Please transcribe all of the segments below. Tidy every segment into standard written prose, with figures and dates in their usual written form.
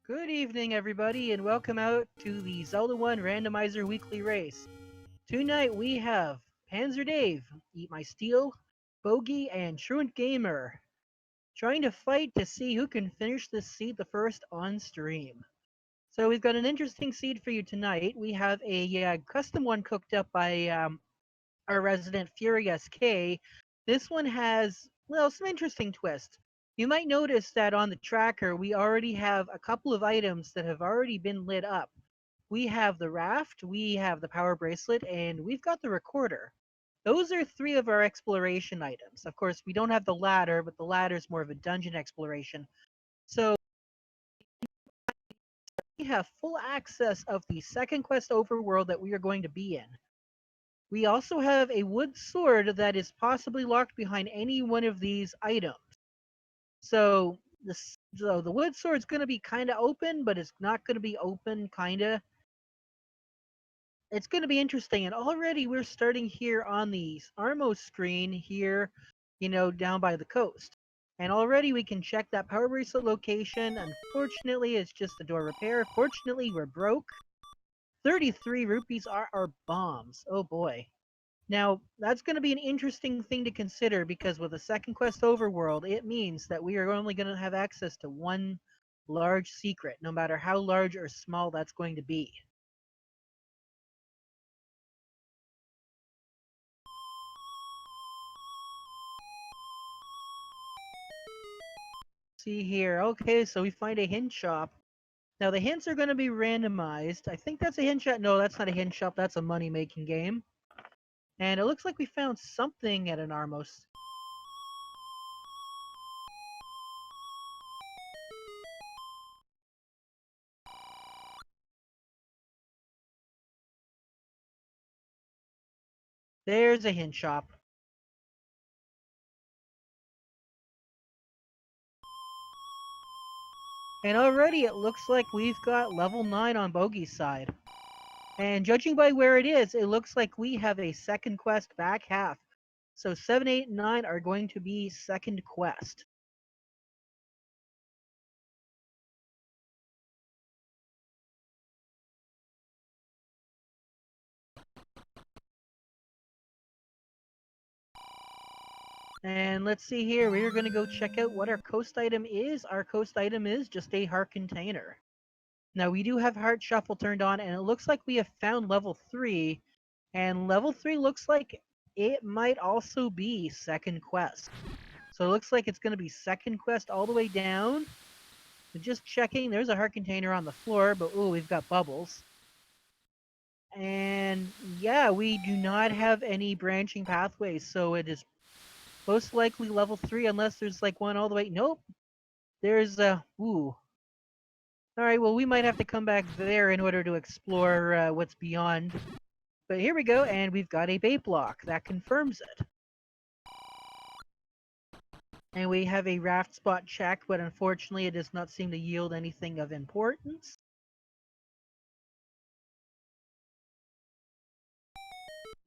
Good evening, everybody, and welcome out to the Zelda 1 Randomizer Weekly Race. Tonight we have Panzer Dave, Eat My Steel, Bogey, and Truant Gamer trying to fight to see who can finish this seed the first on stream. So we've got an interesting seed for you tonight. We have a custom one cooked up by our resident Fury SK. This one has, well, some interesting twists. You might notice that on the tracker, we already have a couple of items that have already been lit up. We have the raft, we have the power bracelet, and we've got the recorder. Those are three of our exploration items. Of course, we don't have the ladder, but the ladder is more of a dungeon exploration. So we have full access of the second quest overworld that we are going to be in. We also have a wood sword that is possibly locked behind any one of these items. So the wood sword's going to be kind of open, but it's not going to be open, kind of. It's going to be interesting. And already we're starting here on the Armo screen here, down by the coast. And already we can check that power bracelet location. Unfortunately, it's just the door repair. Fortunately, we're broke. 33 rupees are our bombs. Oh boy. Now, that's going to be an interesting thing to consider because with a second quest overworld, it means that we are only going to have access to one large secret, no matter how large or small that's going to be. See here. Okay, so we find a hint shop. Now, the hints are going to be randomized. I think that's a hint shop. No, that's not a hint shop. That's a money-making game. And it looks like we found something at an Armos. There's a hint shop. And already it looks like we've got level 9 on Bogey's side. And judging by where it looks like we have a second quest back half. So 7, 8, and 9 are going to be second quest. And let's see here, we're going to go check out what our coast item is. Our coast item is just a heart container. Now we do have heart shuffle turned on, and it looks like we have found level 3. And level 3 looks like it might also be second quest. So it looks like it's going to be second quest all the way down. So just checking, there's a heart container on the floor, but ooh, we've got bubbles. And yeah, we do not have any branching pathways, so it is most likely level 3 unless there's like one all the way. Nope. There's ooh. Alright, well we might have to come back there in order to explore what's beyond. But here we go, and we've got a bait block. That confirms it. And we have a raft spot check, but unfortunately it does not seem to yield anything of importance.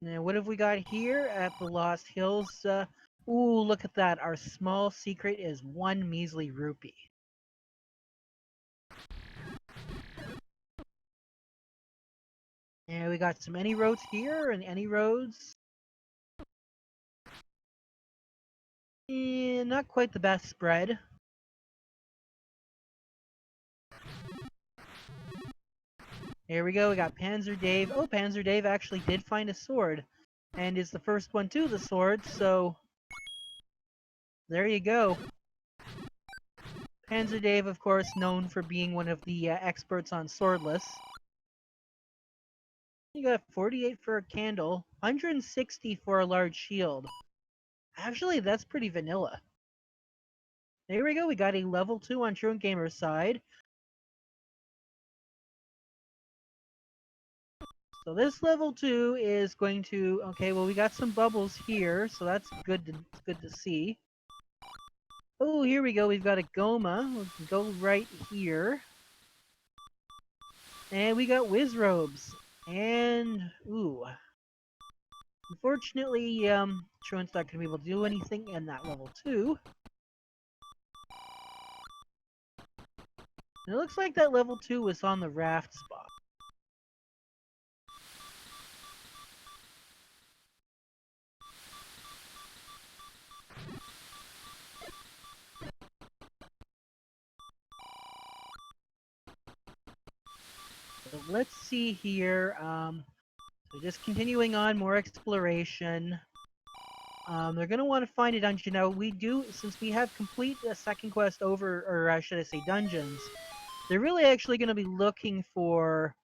Now, what have we got here at the Lost Hills? Ooh, look at that. Our small secret is 1 measly rupee. And we got some any roads here, and any roads. Not quite the best spread. Here we go, we got Panzer Dave. Oh, Panzer Dave actually did find a sword. And is the first one to the sword, so... there you go. Panzer Dave, of course, known for being one of the experts on swordless. You got 48 for a candle, 160 for a large shield. Actually, that's pretty vanilla. There we go, we got a level 2 on Truant Gamer's side. So this level 2 is going to... okay, well we got some bubbles here, so that's good to see. Oh, here we go, we've got a Goma. We can go right here. And we got Whiz Robes. And... ooh. Unfortunately, Truant's not going to be able to do anything in that level 2. And it looks like that level 2 was on the raft spot. So let's see here. So just continuing on, more exploration. They're going to want to find a dungeon. Now, since we have complete the second quest over, or should I say dungeons, they're really actually going to be looking for,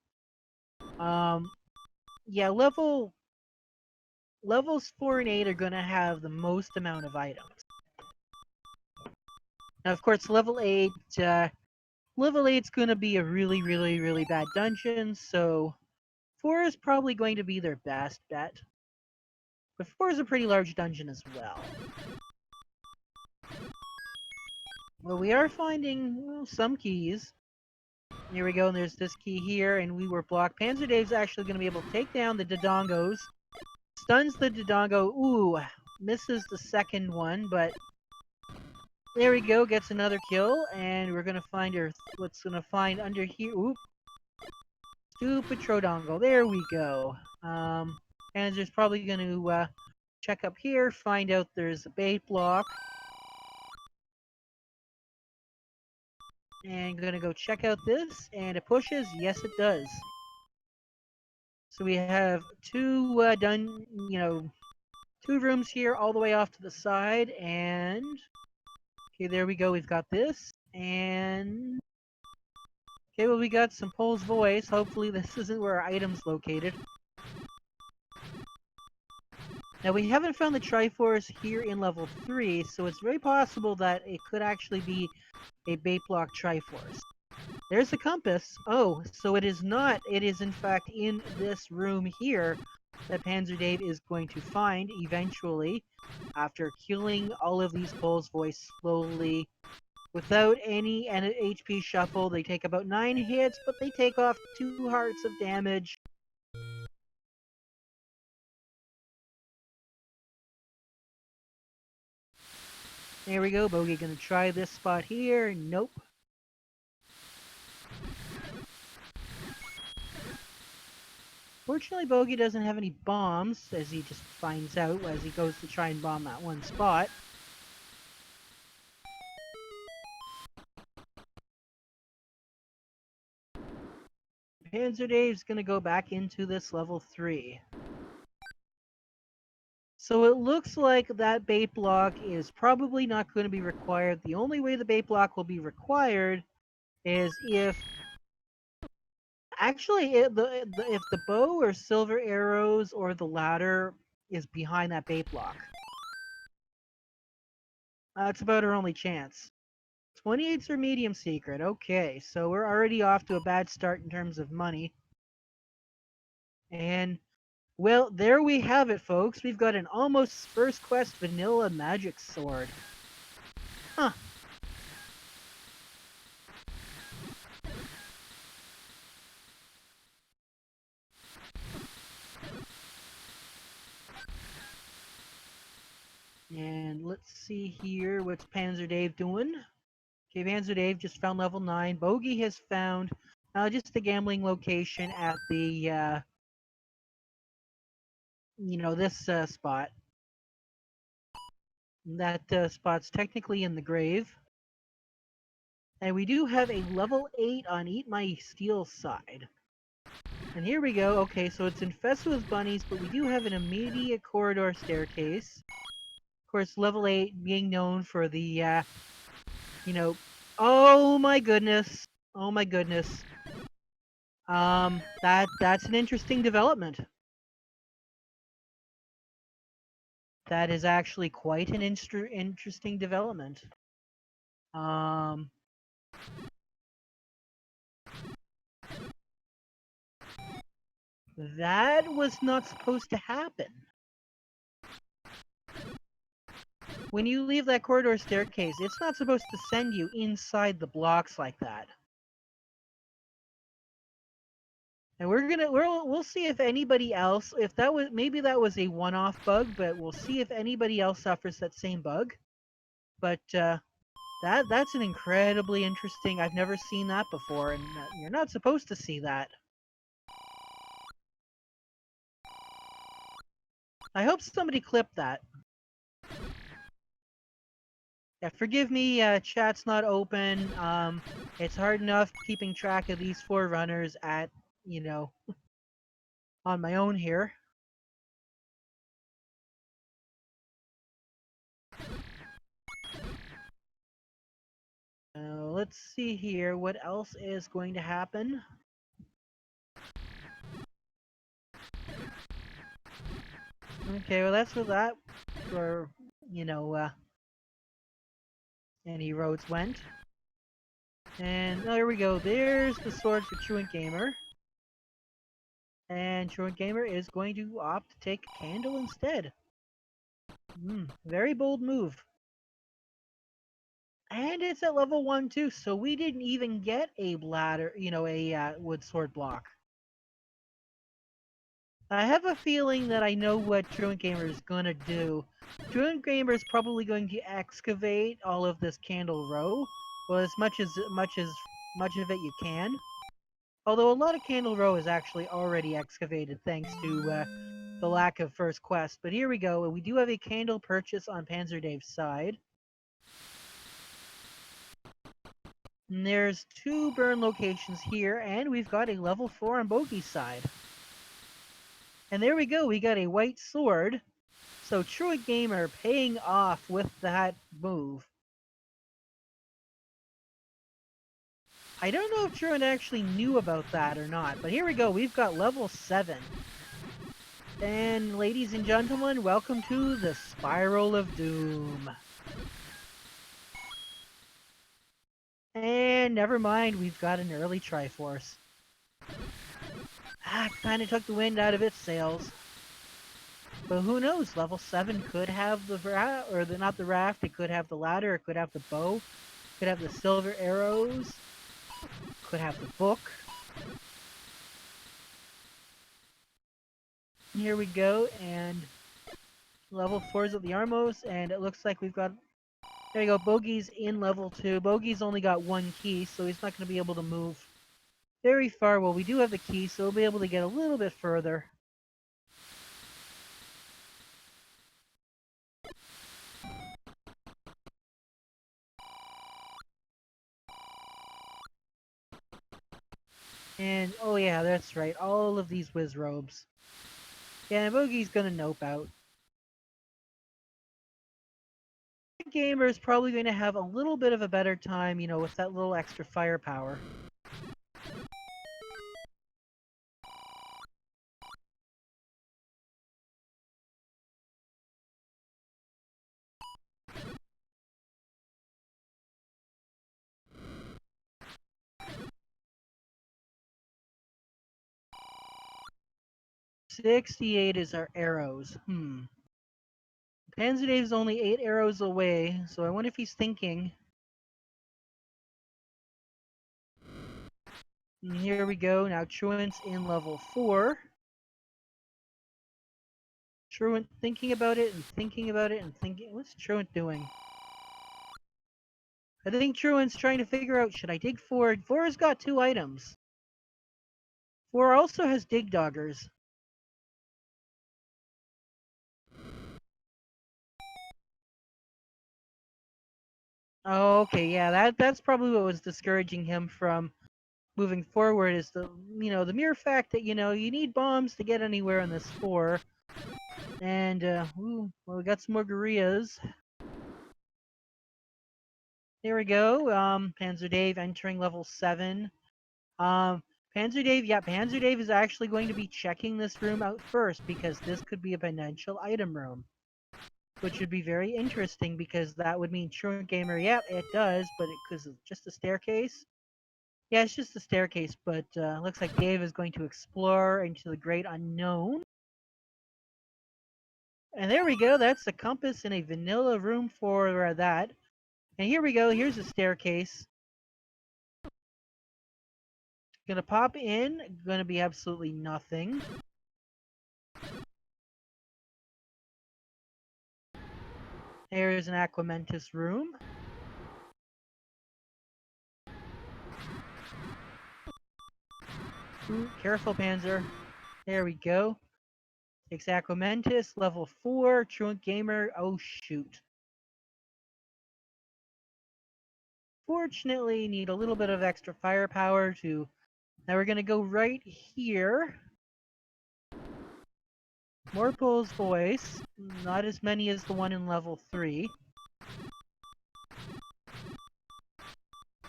yeah, levels 4 and 8 are going to have the most amount of items. Now, of course, level 8's going to be a really, really, really bad dungeon, so 4 is probably going to be their best bet. But 4 is a pretty large dungeon as well. Well, we are finding some keys. Here we go, and there's this key here, and we were blocked. Panzer Dave's actually going to be able to take down the Dodongos. Stuns the Dodongo. Ooh, misses the second one, but there we go, gets another kill, and we're going to find what's going to find under here. Oop. Stupid Trodongo. There we go. Panzer's probably going to check up here, find out there's a bait block. And gonna go check out this, and it pushes. Yes, it does. So we have two rooms here all the way off to the side, and okay, there we go. We've got this, and okay, well, we got some Pole's voice. Hopefully, this isn't where our item's located. Now, we haven't found the Triforce here in level 3, so it's very possible that it could actually be a bait block Triforce. There's the compass. Oh, so it is not. It is, in fact, in this room here that Panzer Dave is going to find eventually after killing all of these Pole's voice slowly without any HP shuffle. They take about 9 hits, but they take off 2 hearts of damage. There we go. Bogey gonna try this spot here. Nope. Fortunately, Bogey doesn't have any bombs, as he just finds out as he goes to try and bomb that one spot. Panzer Dave's gonna go back into this level 3. So it looks like that bait block is probably not going to be required. The only way the bait block will be required is if actually if the bow or silver arrows or the ladder is behind that bait block. That's about our only chance. 28's our medium secret. Okay, so we're already off to a bad start in terms of money. And well, there we have it, folks. We've got an almost first quest vanilla magic sword. Huh. And let's see here, what's Panzer Dave doing? Okay, Panzer Dave just found level 9. Bogey has found just a gambling location at the, this spot. That spot's technically in the grave. And we do have a level 8 on Eat My Steel side. And here we go. Okay, so it's infested with bunnies, but we do have an immediate corridor staircase. Of course, level 8 being known for the, oh my goodness. Oh my goodness. That's an interesting development. That is actually quite an interesting development. That was not supposed to happen. When you leave that corridor staircase, it's not supposed to send you inside the blocks like that. And we'll see if anybody else, maybe that was a one-off bug, but we'll see if anybody else suffers that same bug. But That's an incredibly interesting. I've never seen that before, and you're not supposed to see that. I hope somebody clipped that. Yeah, forgive me, chat's not open. It's hard enough keeping track of these 4 runners at, you know, on my own here. Let's see here, what else is going to happen? Okay, well that's where, you know, any roads went. And there we go, there's the sword for Truant Gamer. And Truant Gamer is going to opt to take a candle instead. Very bold move. And it's at level 1 too, so we didn't even get a ladder, a wood sword block. I have a feeling that I know what Truant Gamer is gonna do. Truant Gamer is probably going to excavate all of this candle row, well, as much of it you can. Although a lot of candle row is actually already excavated thanks to the lack of first quest. But here we go. We do have a candle purchase on Panzer Dave's side. And there's 2 burn locations here, and we've got a level 4 on Bogey's side. And there we go, we got a white sword. So Truant Gamer paying off with that move. I don't know if Truant actually knew about that or not, but here we go, we've got level 7. And ladies and gentlemen, welcome to the Spiral of Doom. And never mind, we've got an early Triforce. Kinda took the wind out of its sails. But who knows, level 7 could have the raft, or not the raft, it could have the ladder, it could have the bow, it could have the silver arrows, could have the book. Here we go, and level 4 is at the Armos, and it looks like we've got, there you go, Bogey's in level 2. Bogey's only got 1 key, so he's not going to be able to move very far. Well, we do have the key, so we'll be able to get a little bit further. And, oh yeah, that's right, all of these whiz robes. Yeah, Bogey's gonna nope out. Gamer is probably going to have a little bit of a better time, with that little extra firepower. $68 is our arrows. Panzer Dave's only 8 arrows away, so I wonder if he's thinking. And here we go, now Truant's in level 4. Truant thinking about it and thinking about it and thinking. What's Truant doing? I think Truant's trying to figure out, should I dig 4? 4 has got 2 items. 4 also has dig doggers. Oh, okay, yeah, that's probably what was discouraging him from moving forward, is the mere fact that you need bombs to get anywhere in this 4. And well, we got some more gorillas. There we go. Panzer Dave entering level 7. Panzer Dave is actually going to be checking this room out first, because this could be a potential item room, which would be very interesting, because that would mean Truant Gamer, yep, it does, but because it's just a staircase. Yeah, it's just a staircase, but looks like Dave is going to explore into the great unknown. And there we go, that's the compass in a vanilla room for that. And here we go, here's a staircase. Gonna pop in, gonna be absolutely nothing. There's an Aquamentus room. Ooh, careful, Panzer. There we go. Takes Aquamentus, level 4, Truant Gamer. Oh, shoot. Fortunately, need a little bit of extra firepower to... Now we're going to go right here. More Pole's Voice. Not as many as the one in level 3.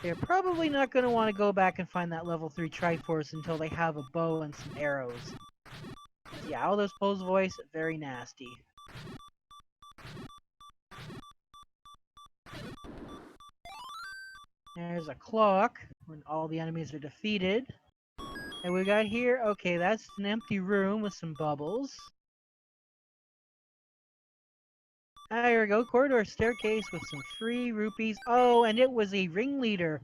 They're probably not going to want to go back and find that level 3 Triforce until they have a bow and some arrows. Yeah, all those Pole's Voice, very nasty. There's a clock when all the enemies are defeated. And we got here, okay, that's an empty room with some bubbles. There we go, corridor staircase with some free rupees. Oh, and it was a ringleader.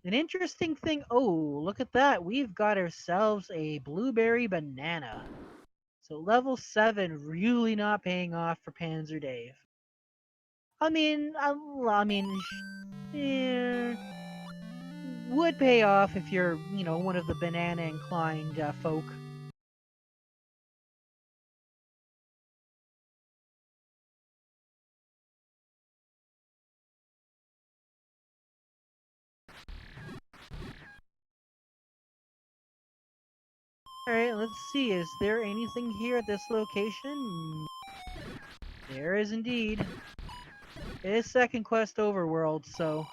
An interesting thing, oh, look at that. We've got ourselves a blueberry banana. So level 7 really not paying off for Panzer Dave. Yeah, would pay off if you're, one of the banana-inclined folk. Alright, let's see. Is there anything here at this location? There is indeed. It is second quest overworld, so...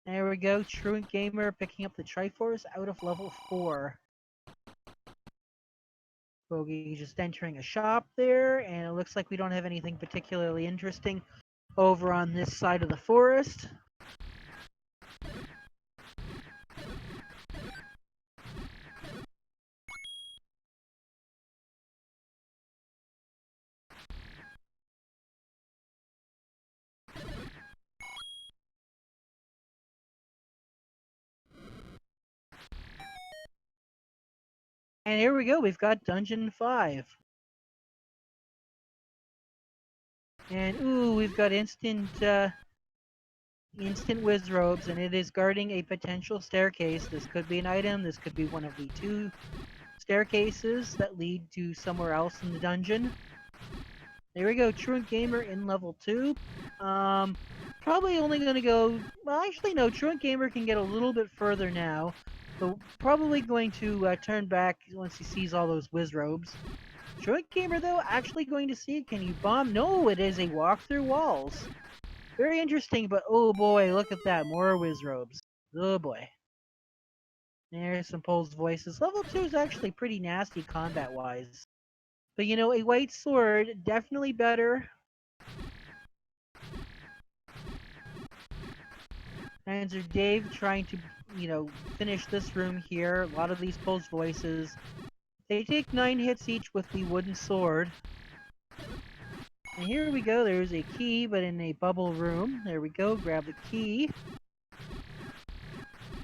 There we go, Truant Gamer picking up the Triforce out of level 4. Bogey just entering a shop there, and it looks like we don't have anything particularly interesting over on this side of the forest. And here we go, we've got Dungeon 5. And ooh, we've got instant whiz robes, and it is guarding a potential staircase. This could be an item, this could be one of the 2 staircases that lead to somewhere else in the dungeon. There we go, Truant Gamer in level 2. Probably only gonna go... Well, actually no, Truant Gamer can get a little bit further now. But probably going to turn back once he sees all those whiz robes. Truant Gamer, though, actually going to see, can you bomb? No, it is a walk through walls. Very interesting, but oh boy, look at that, more whiz robes. Oh boy. There's some Pole's Voices. Level 2 is actually pretty nasty combat-wise. But a white sword, definitely better. Panzer Dave trying to, finish this room here. A lot of these Pole's Voices. They take 9 hits each with the wooden sword. And here we go, there's a key, but in a bubble room. There we go, grab the key.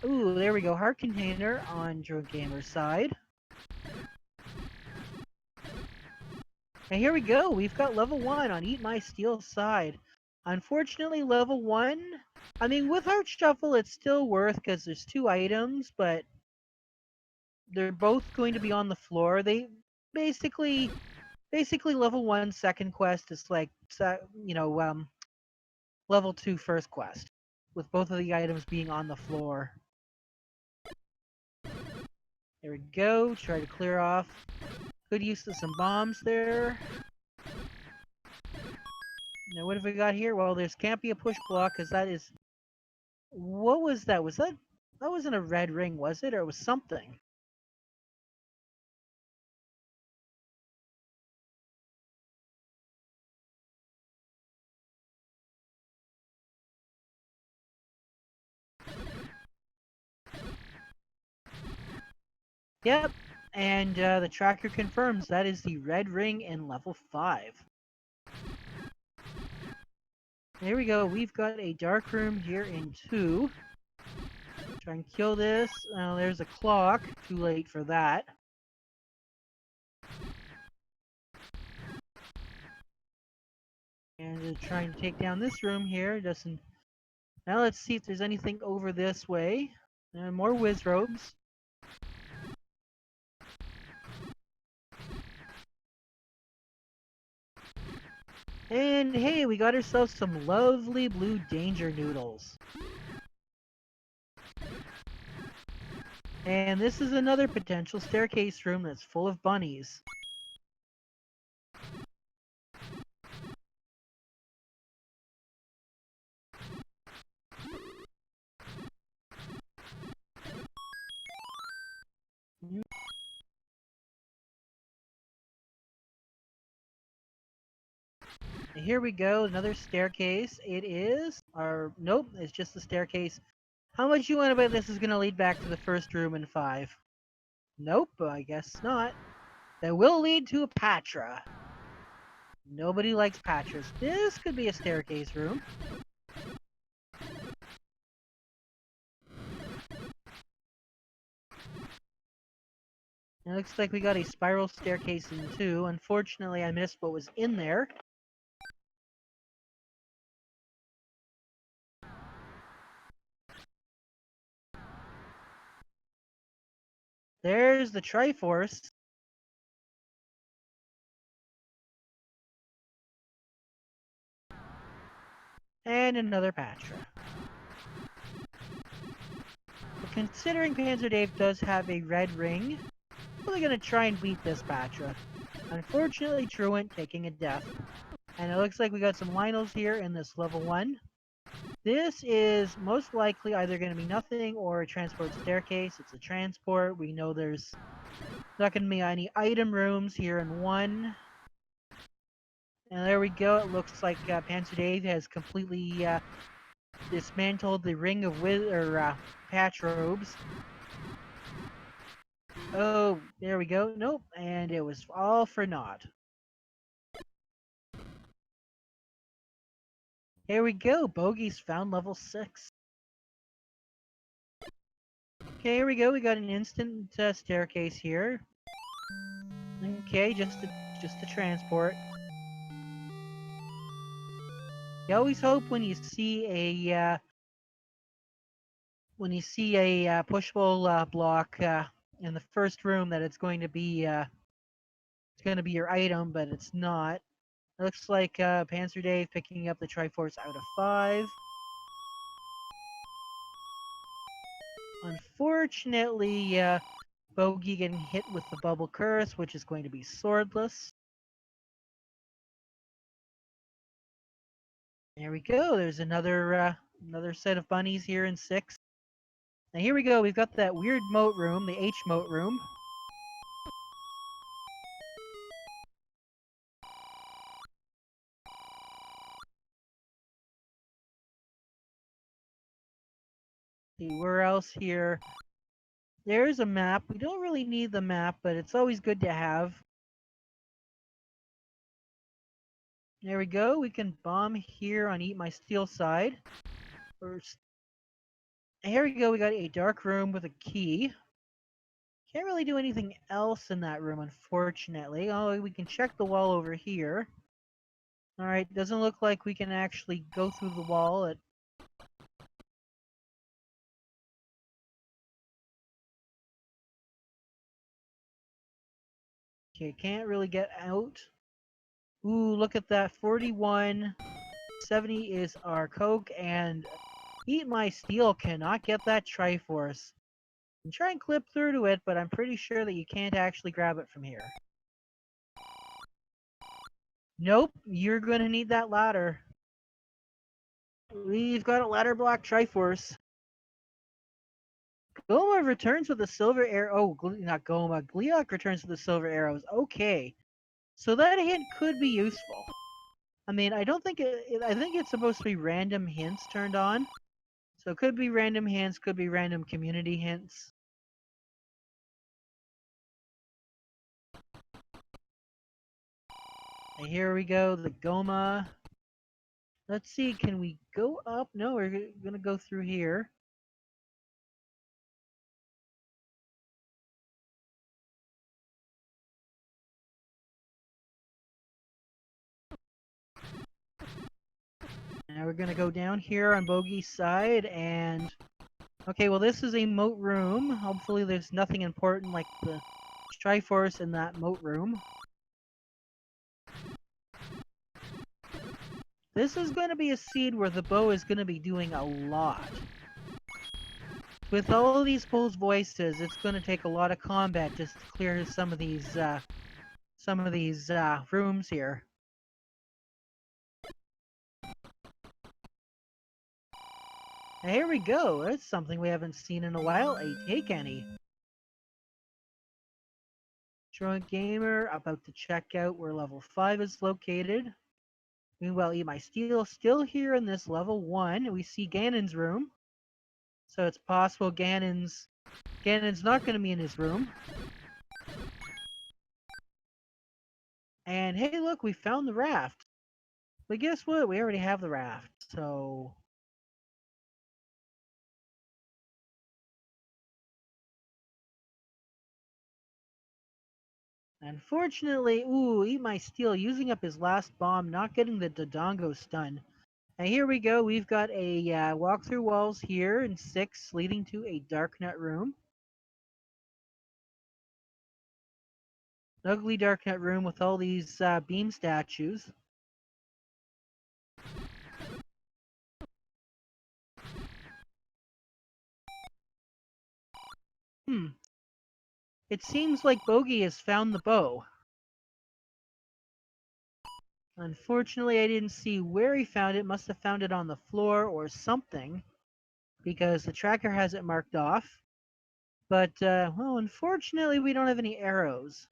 Ooh, there we go, heart container on Truant Gamer's side. And here we go, we've got level 1 on Eat My Steel's side. Unfortunately, level 1, with Heart Shuffle, it's still worth because there's 2 items, but they're both going to be on the floor. They basically level 1 second quest is like, level 2 first quest, with both of the items being on the floor. There we go, try to clear off. Good use of some bombs there. Now what have we got here? Well, there's can't be a push block, because that is... What was that? That wasn't a red ring, was it? Or it was something. Yep, and the tracker confirms that is the red ring in level 5. There we go, we've got a dark room here in 2. Try and kill this. There's a clock. Too late for that. trying to take down this room here. Doesn't. Now let's see if there's anything over this way. More whiz robes. And hey, we got ourselves some lovely blue danger noodles. And this is another potential staircase room that's full of bunnies. Here we go, another staircase. It is, or nope, it's just the staircase. How much you want to bet this is going to lead back to the first room in 5? Nope, I guess not. That will lead to a Patra. Nobody likes Patras. This could be a staircase room. It looks like we got a spiral staircase in 2. Unfortunately, I missed what was in there. There's the Triforce. And another Patra. But considering Panzer Dave does have a red ring, I'm really going to try and beat this Patra. Unfortunately, Truant taking a death. And it looks like we got some Lionels here in this level 1. This is most likely either going to be nothing or a transport staircase. It's a transport. We know there's not going to be any item rooms here in 1. And there we go. It looks like Panzer Dave has completely dismantled the ring of patch robes. Oh, there we go. Nope. And it was all for naught. Here we go. Bogies found level 6. Okay, here we go. We got an instant staircase here. Okay, just to transport. You always hope when you see a pushable block in the first room that it's going to be your item, but it's not. It looks like Panzer Dave picking up the Triforce out of 5. Unfortunately, Bogey getting hit with the Bubble Curse, which is going to be swordless. There we go. There's another set of bunnies here in 6. Now here we go. We've got that weird moat room, the H moat room. See where else here. There's a map. We don't really need the map, but it's always good to have. There we go. We can bomb here on Eat My Steel side. First. Here we go. We got a dark room with a key. Can't really do anything else in that room, unfortunately. Oh, we can check the wall over here. Alright, doesn't look like we can actually go through the wall. Okay, can't really get out. Ooh, look at that. 4170 is our Coke, and Eat My Steel cannot get that Triforce. You can try and clip through to it, but I'm pretty sure that you can't actually grab it from here. Nope, you're gonna need that ladder. We've got a ladder block Triforce. Goma returns with a silver arrow. Oh, not Goma. Gleok returns with the silver arrows. Okay. So that hint could be useful. I mean, I don't think I think it's supposed to be random hints turned on. So it could be random hints, could be random community hints. And here we go, the Goma. Let's see, can we go up? No, we're gonna go through here. Now we're gonna go down here on Bogey's side and... Okay, well this is a moat room. Hopefully there's nothing important like the Triforce in that moat room. This is going to be a seed where the bow is going to be doing a lot. With all of these Bull's voices, it's going to take a lot of combat just to clear some of these rooms here. And here we go. That's something we haven't seen in a while. A Take Any. Drunk Gamer about to check out where level 5 is located. Meanwhile, Eat My Steel still here in this level 1. We see Ganon's room. So it's possible Ganon's not going to be in his room. And hey, look, we found the raft. But guess what? We already have the raft, so... Unfortunately, Eat My Steel using up his last bomb, not getting the Dodongo stun. And here we go, we've got a walk-through walls here in 6, leading to a Darknet room. An ugly Darknet room with all these beam statues. It seems like Bogey has found the bow. Unfortunately, I didn't see where he found it. Must have found it on the floor or something, because the tracker has it marked off. But, well, unfortunately, we don't have any arrows.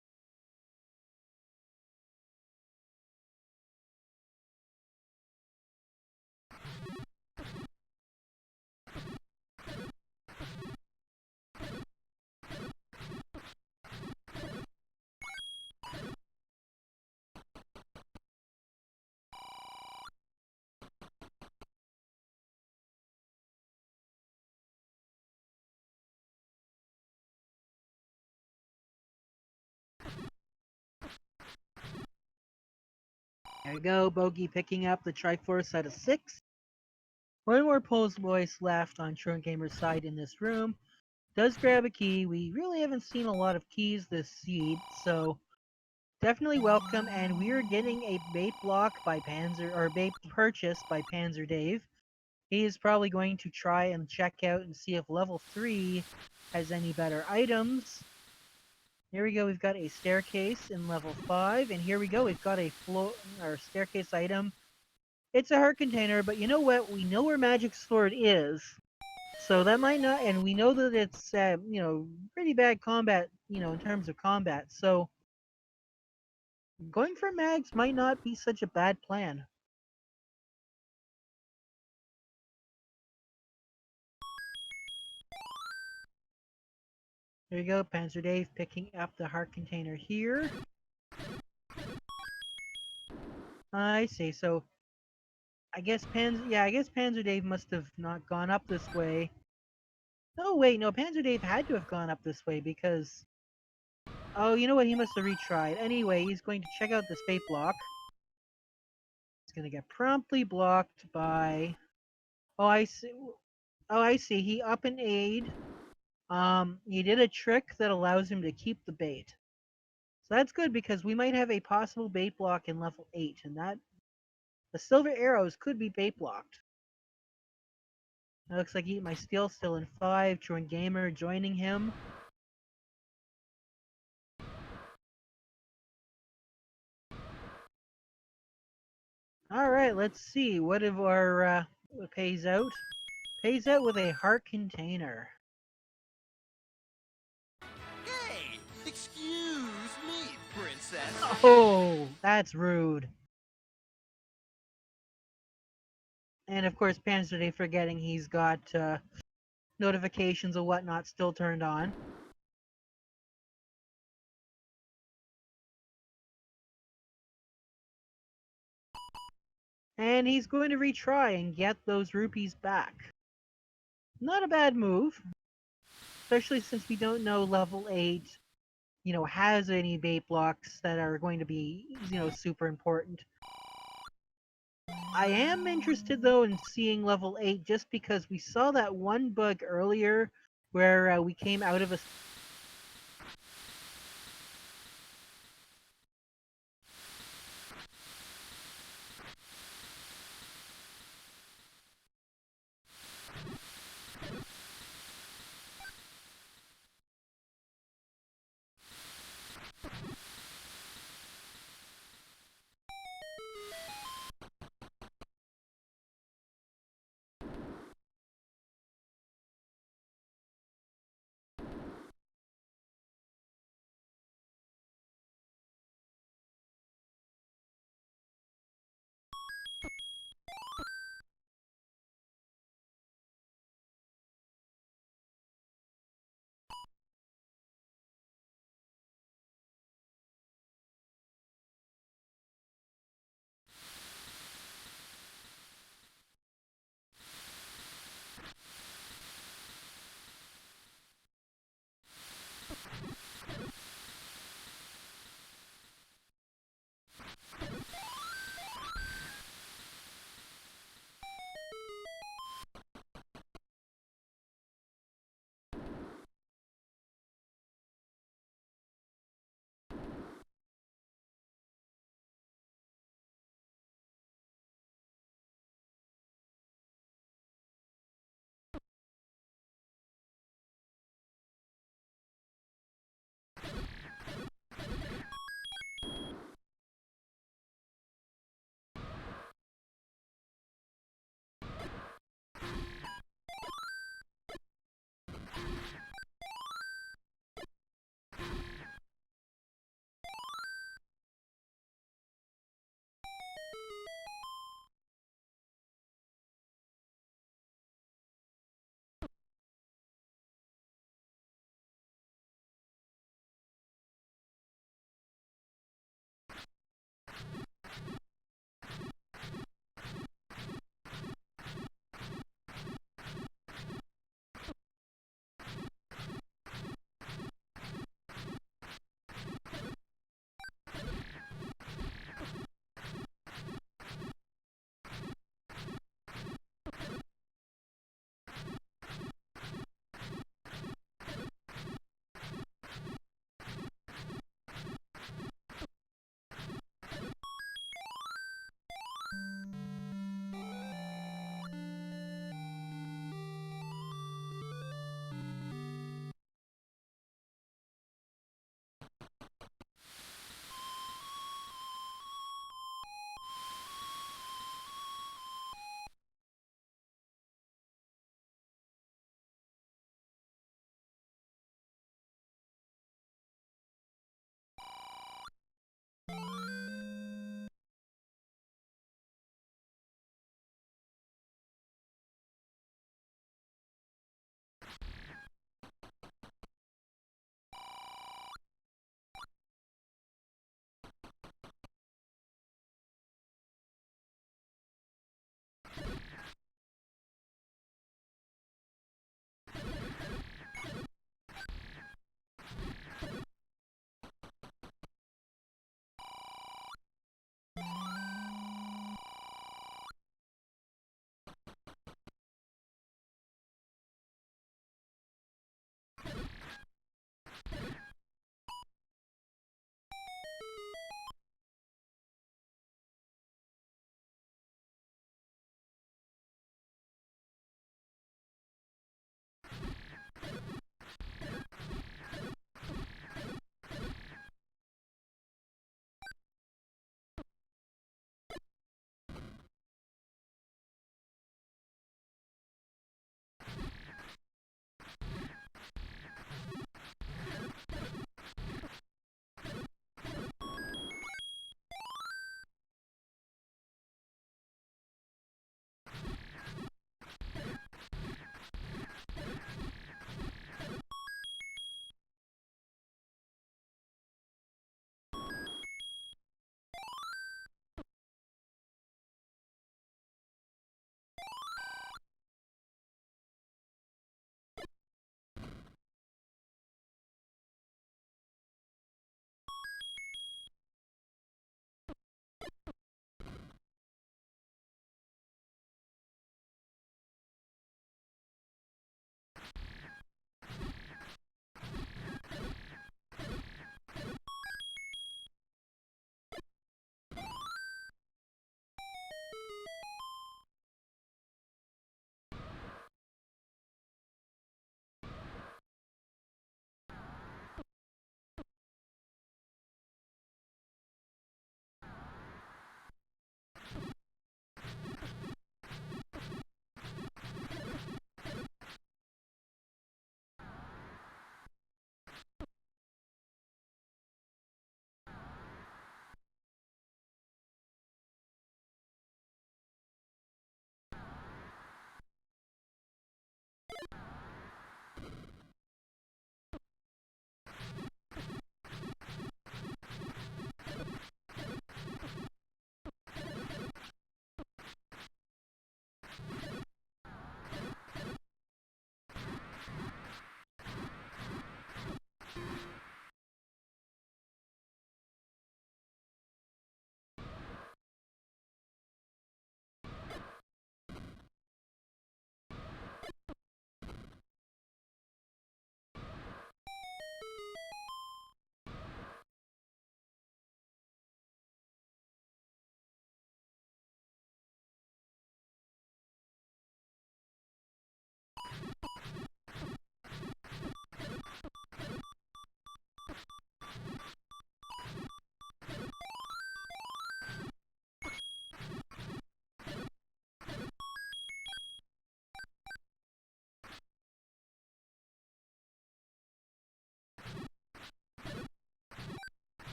There we go, Bogey picking up the Triforce out of 6. One more Pulse voice left on Truant Gamer's side in this room. Does grab a key. We really haven't seen a lot of keys this seed, so definitely welcome. And we are getting a bait block by Panzer, or bait purchase by Panzer Dave. He is probably going to try and check out and see if level 3 has any better items. Here we go, we've got a staircase in level 5, and here we go, we've got a staircase item. It's a heart container, but you know what? We know where Magic Sword is, so that might not, and we know that it's, pretty bad combat, in terms of combat, so going for mags might not be such a bad plan. There you go, Panzer Dave picking up the heart container here. I see, so I guess Panzer Dave must have not gone up this way. No, wait, no, Panzer Dave had to have gone up this way because... Oh, you know what, he must have retried. Anyway, he's going to check out this fate block. He's going to get promptly blocked by... Oh, I see, he up and aid. He did a trick that allows him to keep the bait. So that's good because we might have a possible bait block in level 8, and that... The silver arrows could be bait blocked. It looks like Eat My Steel still in 5, Truant Gamer joining him. Alright, let's see. What if our pays out? Pays out with a heart container. Hey! Excuse me, princess! Oh, that's rude. And of course, Panzer Day forgetting he's got notifications and whatnot still turned on. And he's going to retry and get those rupees back. Not a bad move. Especially since we don't know level 8, has any bait blocks that are going to be, super important. I am interested though in seeing level 8 just because we saw that one bug earlier where we came out of a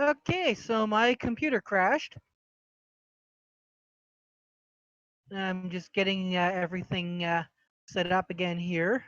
Okay, so my computer crashed. I'm just getting everything set up again here.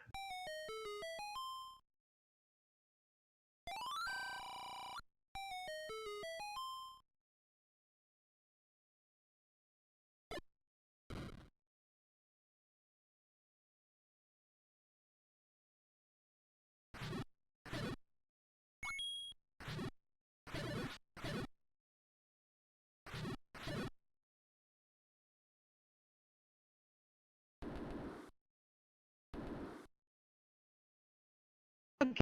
Okay.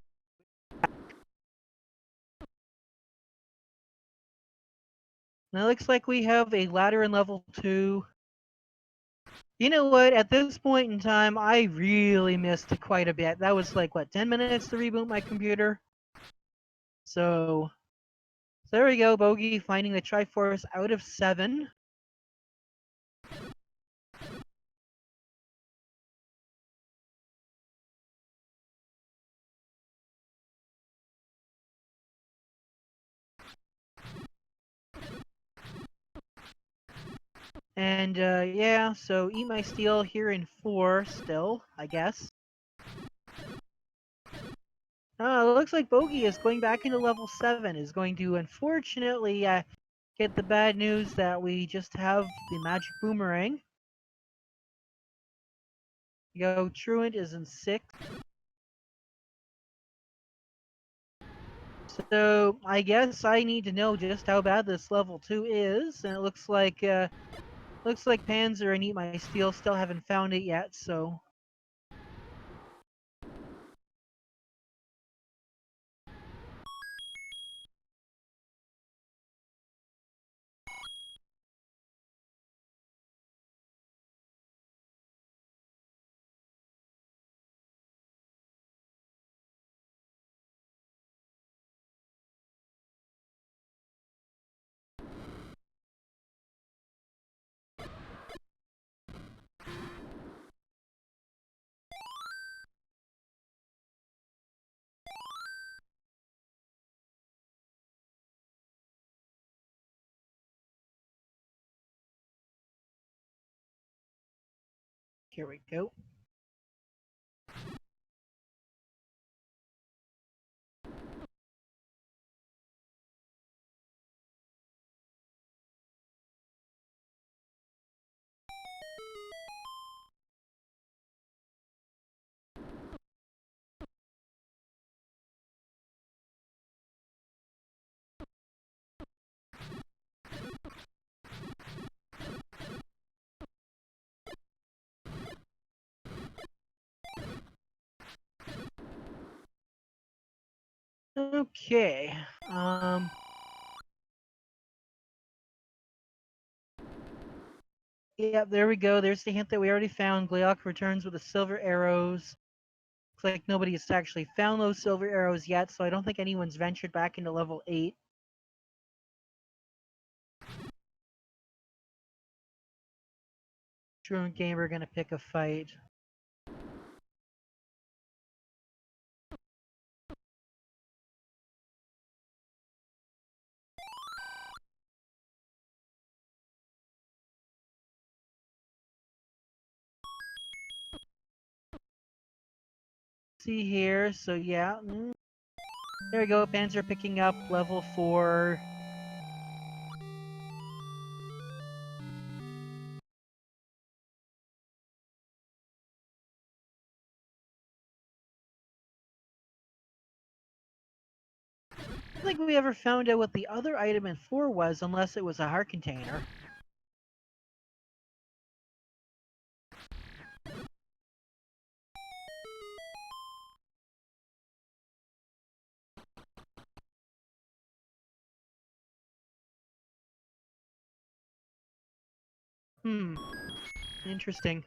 Now it looks like we have a ladder in level 2. You know what? At this point in time, I really missed it quite a bit. That was like, what, 10 minutes to reboot my computer? So there we go, Bogey finding the Triforce out of 7. And yeah, so Eat My Steel here in 4 still, I guess. It looks like Bogey is going back into level 7, is going to unfortunately get the bad news that we just have the magic boomerang. Yo, Truant is in 6. So I guess I need to know just how bad this level 2 is, and it looks like Panzer and Eat My Steel still haven't found it yet, so here we go. Okay. Yeah, there we go. There's the hint that we already found. Gleok returns with the silver arrows. Looks like nobody has actually found those silver arrows yet, so I don't think anyone's ventured back into level 8. Truant Gamer gonna pick a fight. See here, so yeah. There we go, Panzer picking up level 4. I don't think we ever found out what the other item in 4 was, unless it was a heart container. Interesting.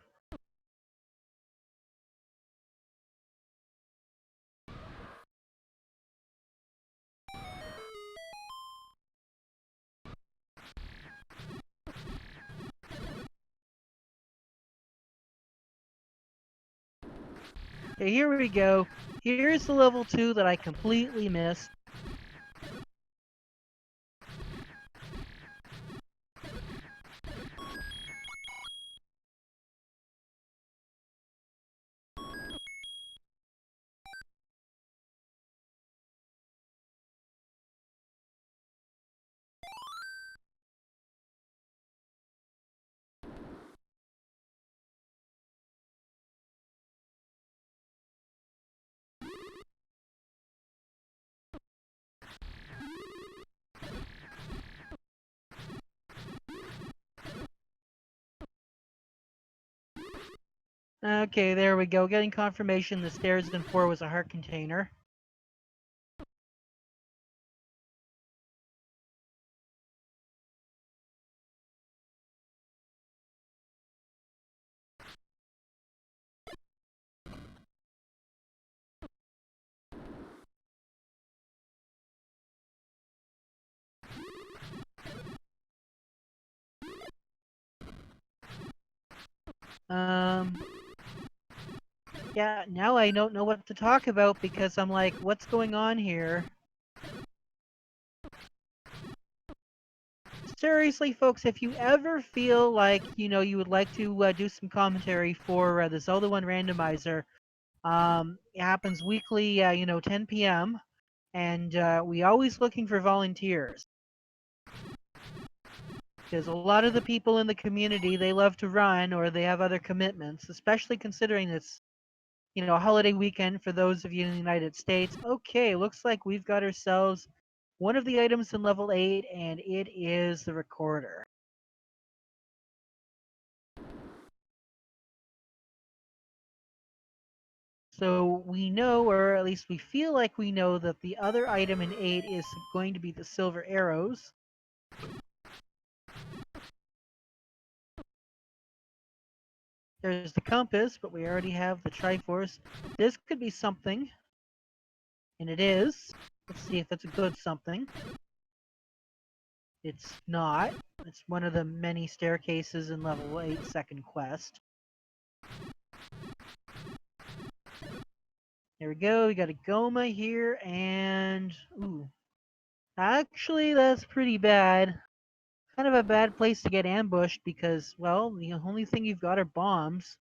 Okay, here we go. Here's the level 2 that I completely missed. Okay, there we go. Getting confirmation the stairs in 4 was a heart container. Um, yeah, now I don't know what to talk about because I'm like, what's going on here? Seriously, folks, if you ever feel like, you would like to do some commentary for the Zelda 1 randomizer, it happens weekly, 10 p.m., and we always looking for volunteers. Because a lot of the people in the community, they love to run or they have other commitments, especially considering it's, a holiday weekend for those of you in the United States. Okay, looks like we've got ourselves one of the items in level 8, and it is the recorder. So we know, or at least we feel like we know, that the other item in 8 is going to be the silver arrows. There's the compass, but we already have the Triforce. This could be something, and it is. Let's see if it's a good something. It's not. It's one of the many staircases in level 8 second quest. There we go, we got a Goma here, and... ooh. Actually, that's pretty bad. Kind of a bad place to get ambushed because, well, the only thing you've got are bombs.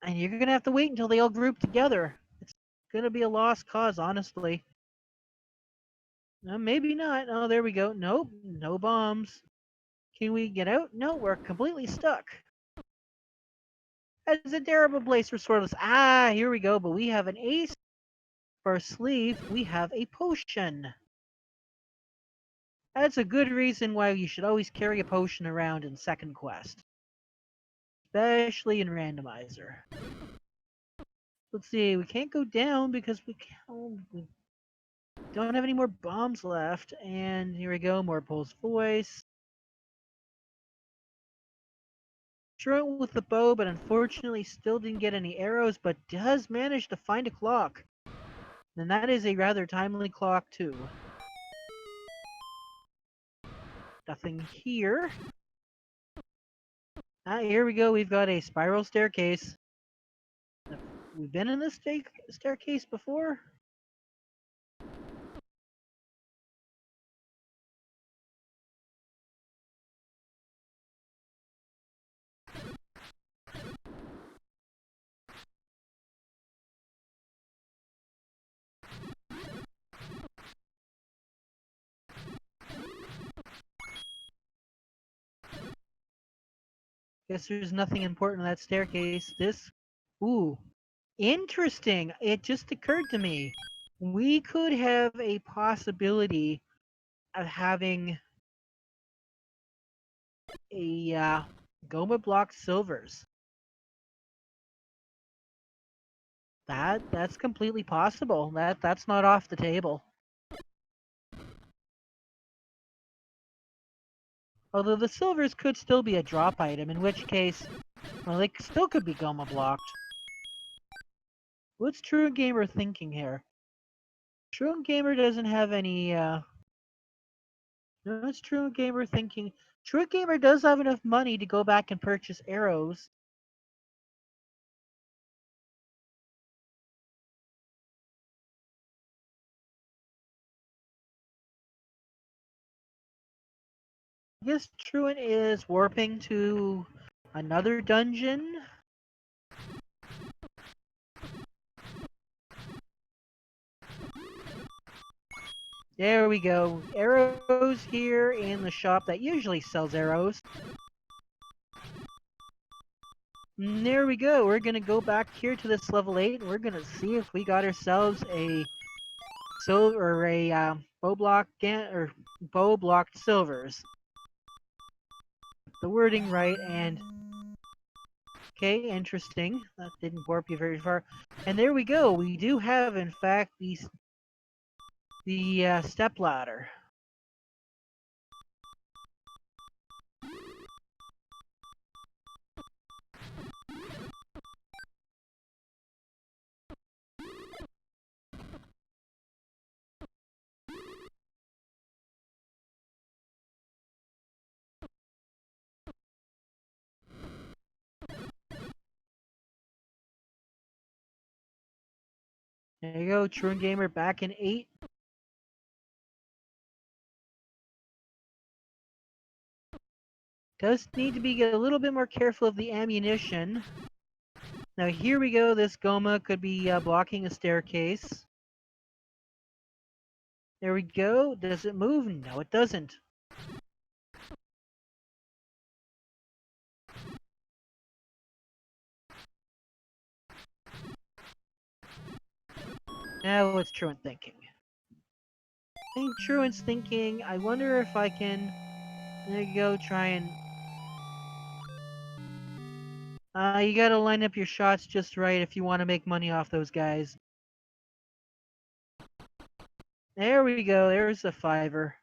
And you're gonna have to wait until they all group together. It's gonna be a lost cause, honestly. Maybe not. Oh, there we go. Nope, no bombs. Can we get out? No, we're completely stuck. That's a terrible place for swordless. Ah, here we go. But we have an ace. For a sleeve, we have a potion. That's a good reason why you should always carry a potion around in second quest. Especially in randomizer. Let's see, we can't go down because we don't have any more bombs left. And here we go, more Pulse Voice. Threw it with the bow, but unfortunately still didn't get any arrows, but does manage to find a clock. And that is a rather timely clock too. Nothing here. Here we go, we've got a spiral staircase. We've been in this staircase before? Guess there's nothing important in that staircase. Ooh, interesting. It just occurred to me. We could have a possibility of having a Goma block silvers. That's completely possible. That's not off the table. Although the silvers could still be a drop item, in which case, well, they still could be Goma blocked. What's True Gamer thinking here? True Gamer doesn't have any, no, it's True Gamer thinking. True Gamer does have enough money to go back and purchase arrows. I guess Truant is warping to another dungeon. There we go. Arrows here in the shop that usually sells arrows. And there we go. We're gonna go back here to this level 8 and we're gonna see if we got ourselves a silver or a bow blocked silvers. The wording right, and Okay, interesting. That didn't warp you very far. And there we go. We do have, in fact, the step ladder. There you go, Truant Gamer back in 8. Does need to be a little bit more careful of the ammunition. Now here we go, this Goma could be blocking a staircase. There we go, does it move? No, it doesn't. Now it's Truant thinking. I think Truant's thinking, I wonder if I can, there you go, try and... you gotta line up your shots just right if you want to make money off those guys. There we go, there's a 5er.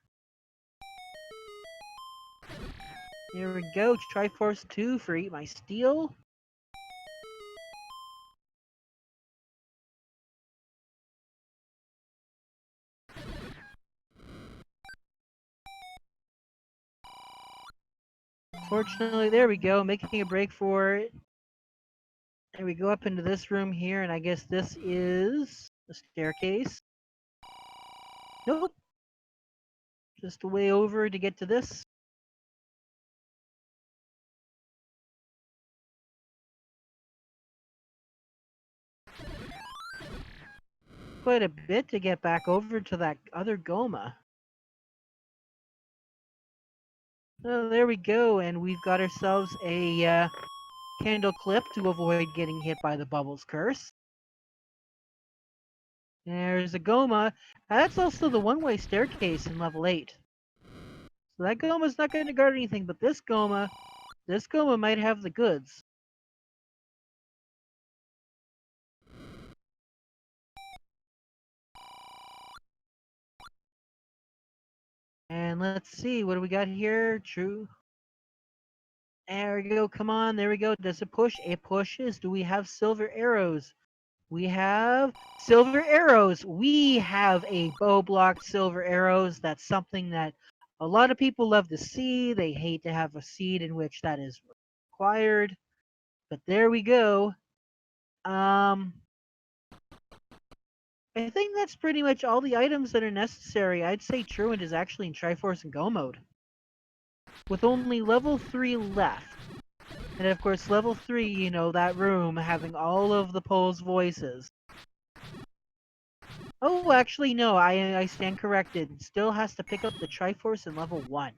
Here we go, Triforce 2 for Eat My Steel. Fortunately, there we go, making a break for it. And we go up into this room here, and I guess this is the staircase. Nope. Just a way over to get to this. Quite a bit to get back over to that other Goma. Oh, there we go, and we've got ourselves a candle clip to avoid getting hit by the Bubbles curse. There's a Goma. That's also the one-way staircase in level 8. So that Goma's not going to guard anything, but this Goma might have the goods. And let's see, what do we got here? True. There we go, come on, there we go. Does it push? It pushes. Do we have silver arrows? We have silver arrows. We have a bow block silver arrows. That's something that a lot of people love to see. They hate to have a seed in which that is required. But there we go. I think that's pretty much all the items that are necessary. I'd say Truant is actually in Triforce and Go mode. With only level 3 left. And of course, level 3, you know, that room having all of the Pole's voices. Oh, actually, no, I stand corrected. Still has to pick up the Triforce in level 1.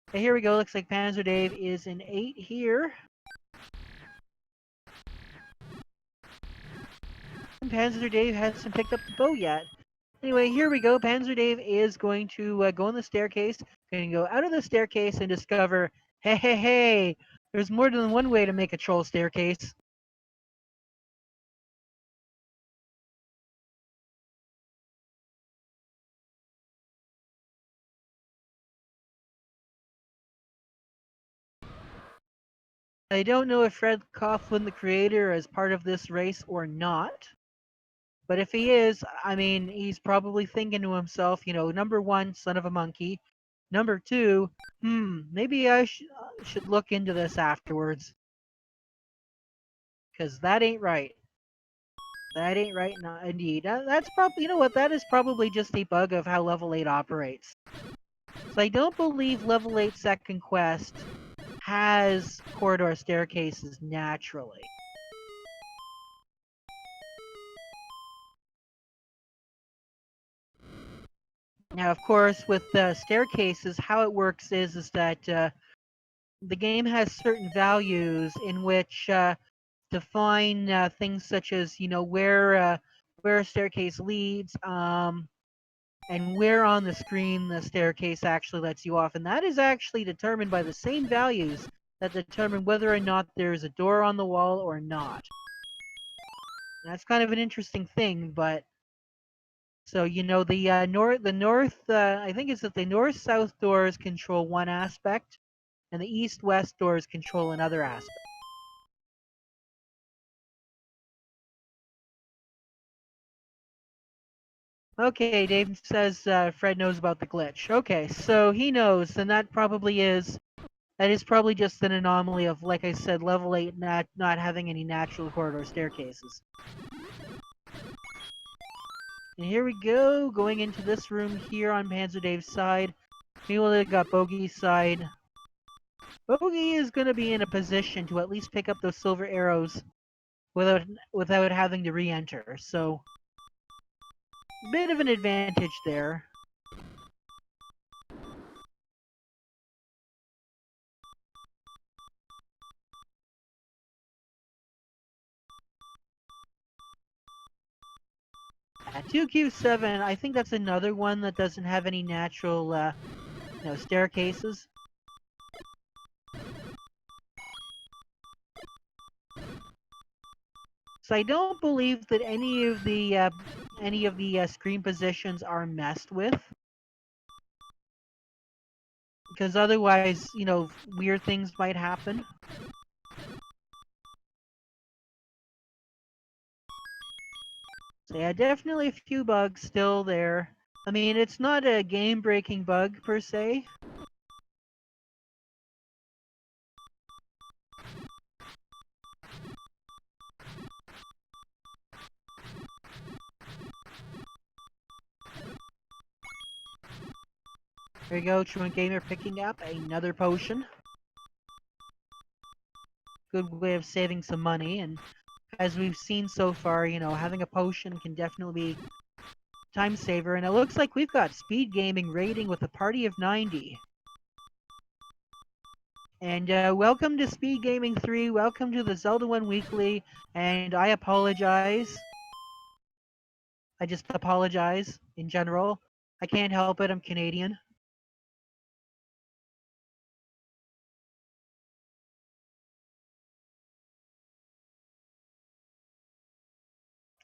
Okay, here we go. Looks like Panzer Dave is in 8 here. And Panzer Dave hasn't picked up the bow yet. Anyway, here we go. Panzer Dave is going to go on the staircase. Going to go out of the staircase and discover, hey, there's more than one way to make a troll staircase. I don't know if Fred Coughlin, the creator, is part of this race or not. But if he is, I mean, he's probably thinking to himself, you know, number 1, son of a monkey. Number 2, maybe I should look into this afterwards. Because that ain't right. That ain't right, indeed. That's probably, you know what, that is probably just a bug of how level 8 operates. So I don't believe level 8 second quest has corridor staircases naturally. Now, of course, with staircases, how it works is that the game has certain values in which define things such as, you know, where a staircase leads, and where on the screen the staircase actually lets you off. And that is actually determined by the same values that determine whether or not there's a door on the wall or not. That's kind of an interesting thing, but so you know the north I think it's that the north-south doors control one aspect, and the east-west doors control another aspect. Okay, Dave says Fred knows about the glitch. Okay, so he knows, and that is probably just an anomaly of, like I said, level 8 not having any natural corridor staircases. And here we go, going into this room here on Panzer Dave's side. Meanwhile, they got Bogey's side. Bogey is going to be in a position to at least pick up those silver arrows without having to re-enter. So, bit of an advantage there. At 2Q7, I think that's another one that doesn't have any natural, staircases. So I don't believe that any of the screen positions are messed with, because otherwise, weird things might happen. So yeah, definitely a few bugs still there. I mean, it's not a game-breaking bug per se. There you go, Truant Gamer picking up another potion. Good way of saving some money, and as we've seen so far, having a potion can definitely be time saver, and it looks like we've got speed gaming rating with a party of 90. And welcome to Speed Gaming 3, welcome to the Zelda 1 Weekly, and I apologize. I just apologize in general. I can't help it, I'm Canadian.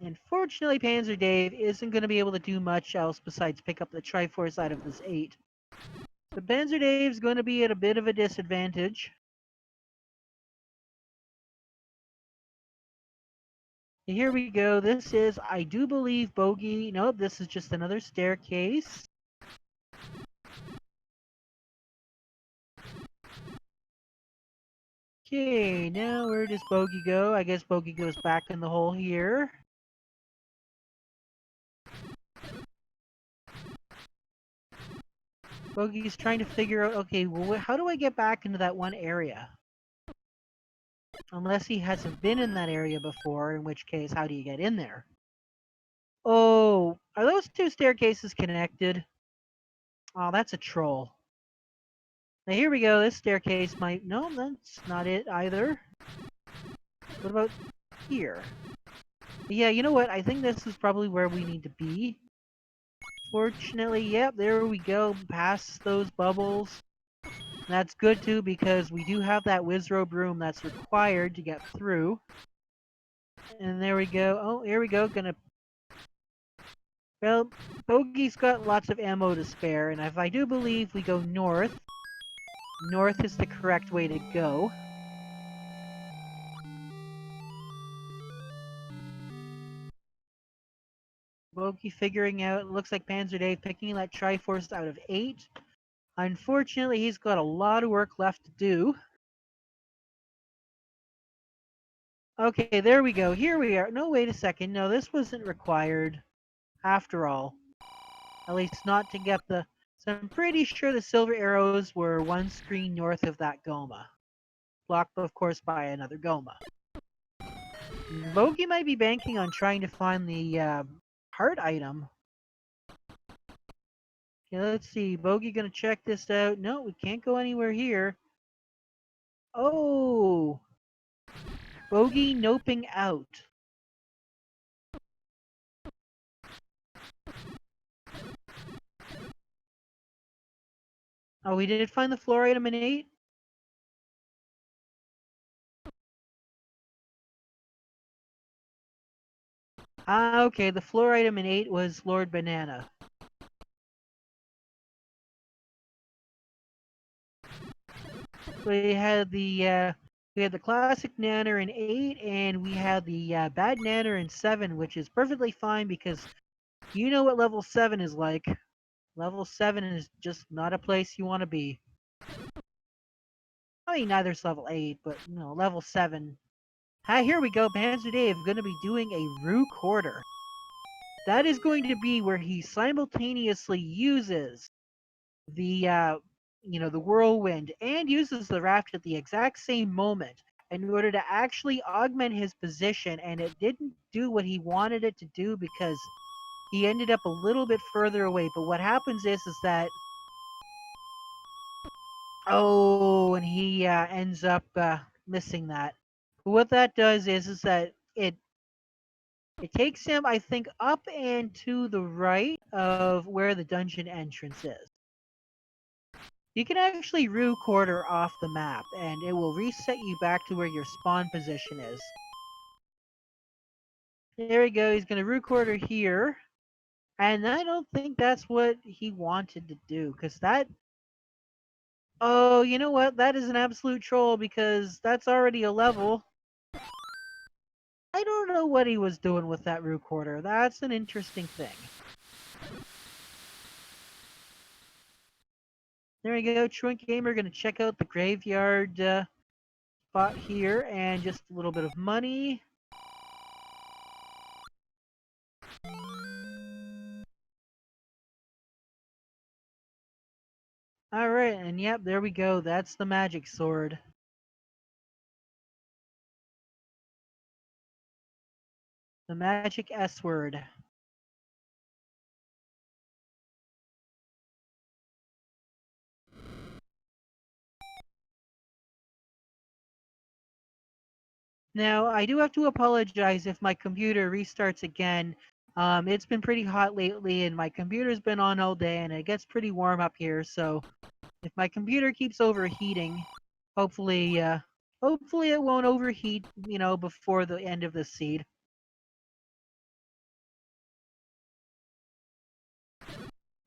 Unfortunately, Panzer Dave isn't going to be able to do much else besides pick up the Triforce out of this 8. So Panzer Dave's going to be at a bit of a disadvantage. Here we go. This is, I do believe, Bogey. Nope, this is just another staircase. Okay, now where does Bogey go? I guess Bogey goes back in the hole here. Bogey's trying to figure out, okay, well, how do I get back into that one area? Unless he hasn't been in that area before, in which case, how do you get in there? Oh, are those two staircases connected? Oh, that's a troll. Now here we go, this staircase might... No, that's not it either. What about here? Yeah, you know what? I think this is probably where we need to be. Fortunately, yep, there we go. Past those bubbles. That's good too, because we do have that Wizrobe room that's required to get through. And there we go. Oh, here we go. Well, Bogey's got lots of ammo to spare, and if I do believe we go north, north is the correct way to go. Bogey figuring out, looks like Panzer Dave picking that Triforce out of 8. Unfortunately, he's got a lot of work left to do. Okay, there we go. Here we are. No, wait a second. No, this wasn't required after all. At least not to get the... So I'm pretty sure the silver arrows were one screen north of that Goma. Blocked, of course, by another Goma. Bogey might be banking on trying to find the heart item. Okay, let's see. Bogey gonna check this out. No, we can't go anywhere here. Oh! Bogey noping out. Oh, we did find the floor item in 8? Ah, okay, the floor item in 8 was Lord Banana. We had the classic Nanner in 8, and we had the bad Nanner in 7, which is perfectly fine because you know what level 7 is like. Level 7 is just not a place you want to be. I mean, neither's level 8, but, level 7. Hi, here we go, Panzer Dave, going to be doing a Rue Quarter. That is going to be where he simultaneously uses the whirlwind and uses the raft at the exact same moment in order to actually augment his position, and it didn't do what he wanted it to do because he ended up a little bit further away. But what happens is that and he ends up missing that. But what that does is that it takes him, I think, up and to the right of where the dungeon entrance is. You can actually Rue Quarter off the map, and it will reset you back to where your spawn position is. There we go, he's going to Rue Quarter here. And I don't think that's what he wanted to do, because that... Oh, you know what? That is an absolute troll, because that's already a level. I don't know what he was doing with that Rue Quarter. That's an interesting thing. There we go, Truant Gamer going to check out the graveyard spot here, and just a little bit of money. Alright, and yep, there we go. That's the magic sword. The magic S word. Now, I do have to apologize if my computer restarts again. It's been pretty hot lately, and my computer's been on all day, and it gets pretty warm up here. So, if my computer keeps overheating, hopefully, hopefully it won't overheat, before the end of this seed.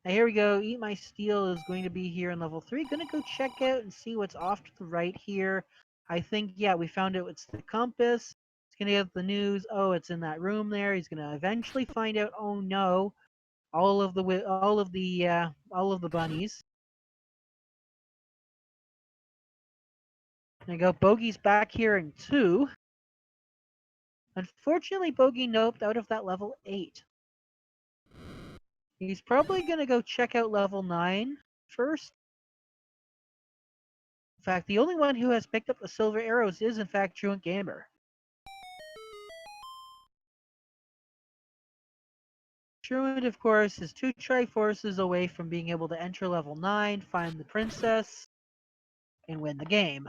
Now, here we go. Eat My Steel is going to be here in level 3. Gonna go check out and see what's off to the right here. I think, yeah, we found out it's the compass. He's gonna get the news. Oh, it's in that room there. He's gonna eventually find out. Oh no, all of the bunnies. There you go. Bogey's back here in 2. Unfortunately, Bogey noped out of that level 8. He's probably gonna go check out level 9 first. In fact, the only one who has picked up the silver arrows is, in fact, Truant Gamer. Truant, of course, is 2 Triforces away from being able to enter level 9, find the princess, and win the game.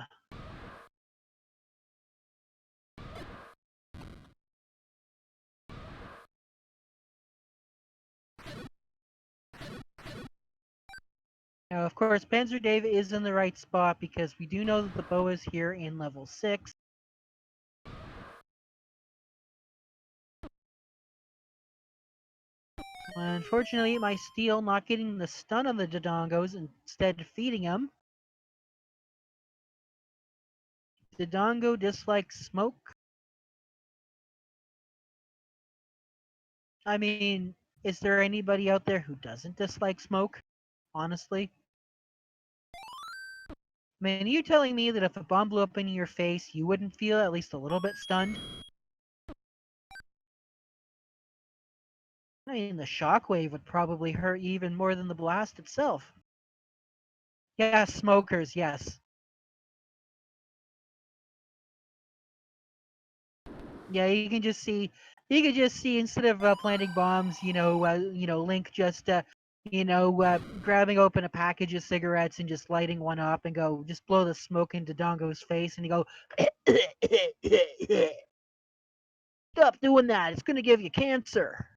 Now, of course, Panzer Dave is in the right spot because we do know that the bow is here in level 6. Unfortunately, my steel not getting the stun on the Dodongos, instead defeating him. Dodongo dislikes smoke. I mean, is there anybody out there who doesn't dislike smoke? Honestly? Man, are you telling me that if a bomb blew up in your face, you wouldn't feel at least a little bit stunned? I mean, the shockwave would probably hurt you even more than the blast itself. Yeah, smokers, yes. Yeah, you can just see instead of planting bombs, Link just, grabbing open a package of cigarettes and just lighting one up and go, just blow the smoke into Dongo's face and you go, stop doing that, it's gonna give you cancer.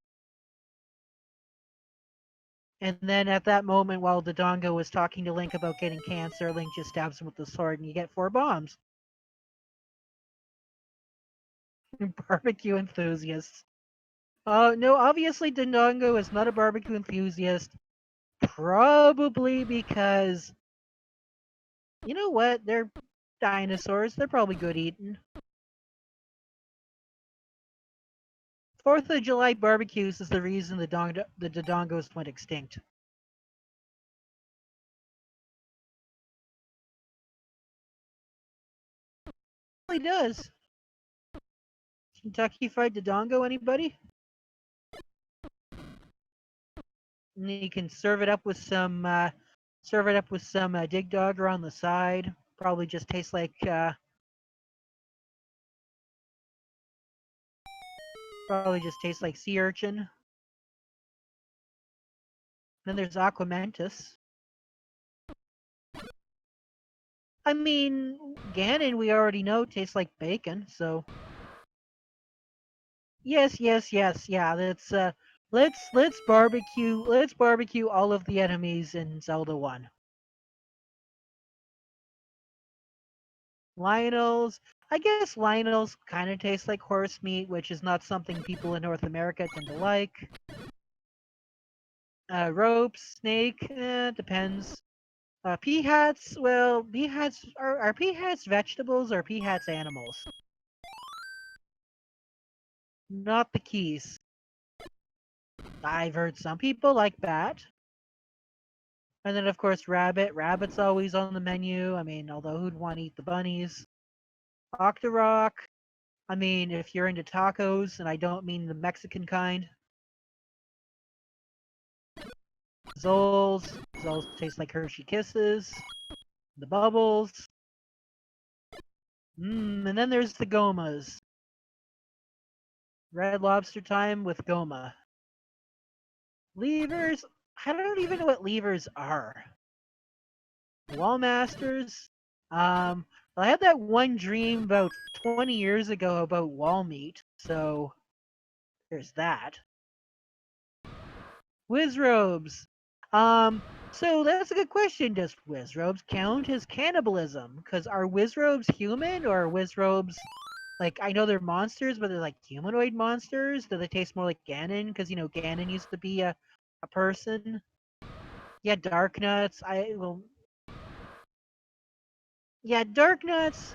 And then at that moment, while the Dongo was talking to Link about getting cancer, Link just stabs him with the sword, and you get 4 bombs. Barbecue enthusiasts. No, obviously Dodongo is not a barbecue enthusiast. Probably because, you know what? They're dinosaurs. They're probably good eating. 4th of July barbecues is the reason the Dodongos went extinct. It really does. Kentucky Fried Dodongo, anybody? And you can serve it up with some Dig Dogger on the side. Probably just tastes like sea urchin. Then there's Aquamentus. I mean, Ganon we already know tastes like bacon, so yes, yeah. Let's barbecue all of the enemies in Zelda 1. Lionels, I guess Lionels kind of taste like horse meat, which is not something people in North America tend to like. Ropes, snake, depends. Peahats, well, peahats are peahats vegetables or peahats animals? Not the keys. I've heard some people like that. And then of course rabbit. Rabbit's always on the menu. I mean, although who'd want to eat the bunnies? Octorok. I mean, if you're into tacos, and I don't mean the Mexican kind. Zoles. Zoles taste like Hershey Kisses. The bubbles. And then there's the gomas. Red Lobster time with goma. Levers. I don't even know what levers are. Wallmasters. I had that one dream about 20 years ago about wall meat, so there's that. Wizrobes. So that's a good question. Does Wizrobes count as cannibalism? Because are Wizrobes human or are Wizrobes like I know they're monsters, but they're like humanoid monsters? Do they taste more like Ganon? Because Ganon used to be a person. Yeah, Dark Nuts. Yeah, Dark Nuts.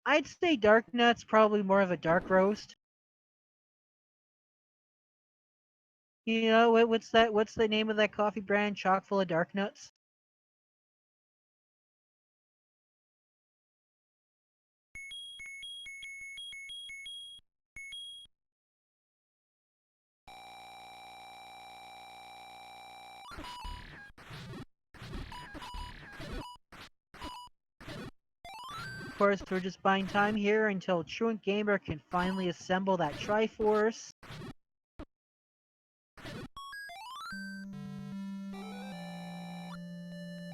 I'd say Dark Nuts probably more of a dark roast. What's that? What's the name of that coffee brand? Chock full of dark nuts. Of course, we're just buying time here until Truant Gamer can finally assemble that Triforce.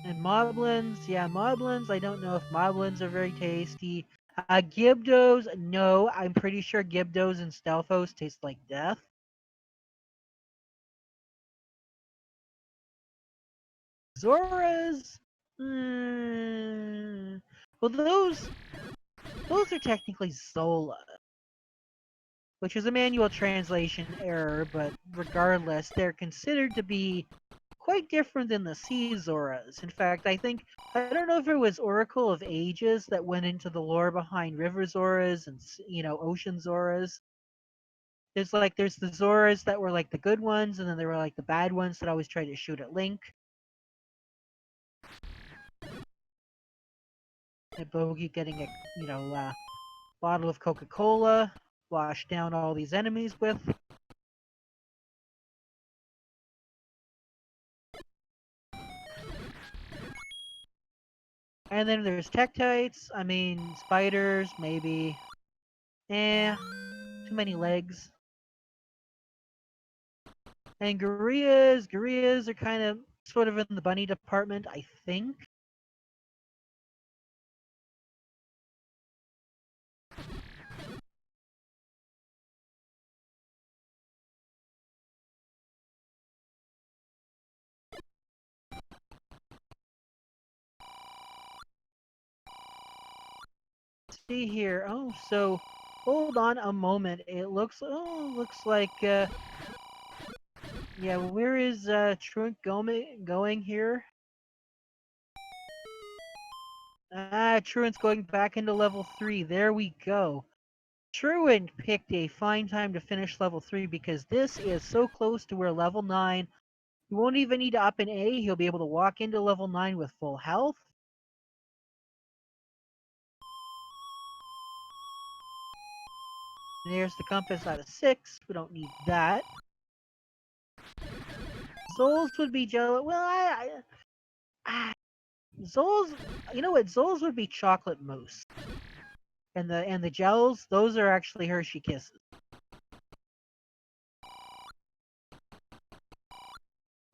And Moblins, yeah, Moblins, I don't know if Moblins are very tasty. Gibdos, no, I'm pretty sure Gibdos and Stelfos taste like death. Zoras, well, those are technically Zola, which is a manual translation error, but regardless, they're considered to be quite different than the Sea Zoras. In fact, I don't know if it was Oracle of Ages that went into the lore behind River Zoras and, Ocean Zoras. There's the Zoras that were like the good ones, and then there were like the bad ones that always tried to shoot at Link. And Bogey getting a, bottle of Coca-Cola, wash down all these enemies with. And then there's Tektites. I mean, spiders, maybe. Too many legs. And gorillas are kind of sort of in the bunny department, I think. see here. Oh, so hold on a moment. It looks like yeah, where is Truant going here? Ah, Truant's going back into level 3. There we go. Truant picked a fine time to finish level 3 because this is so close to where level 9. He won't even need to up an A. He'll be able to walk into level 9 with full health. There's the compass out of 6. We don't need that. Souls would be jello. Well, Zoles, you know what? Zoles would be chocolate mousse, and the gels, those are actually Hershey Kisses.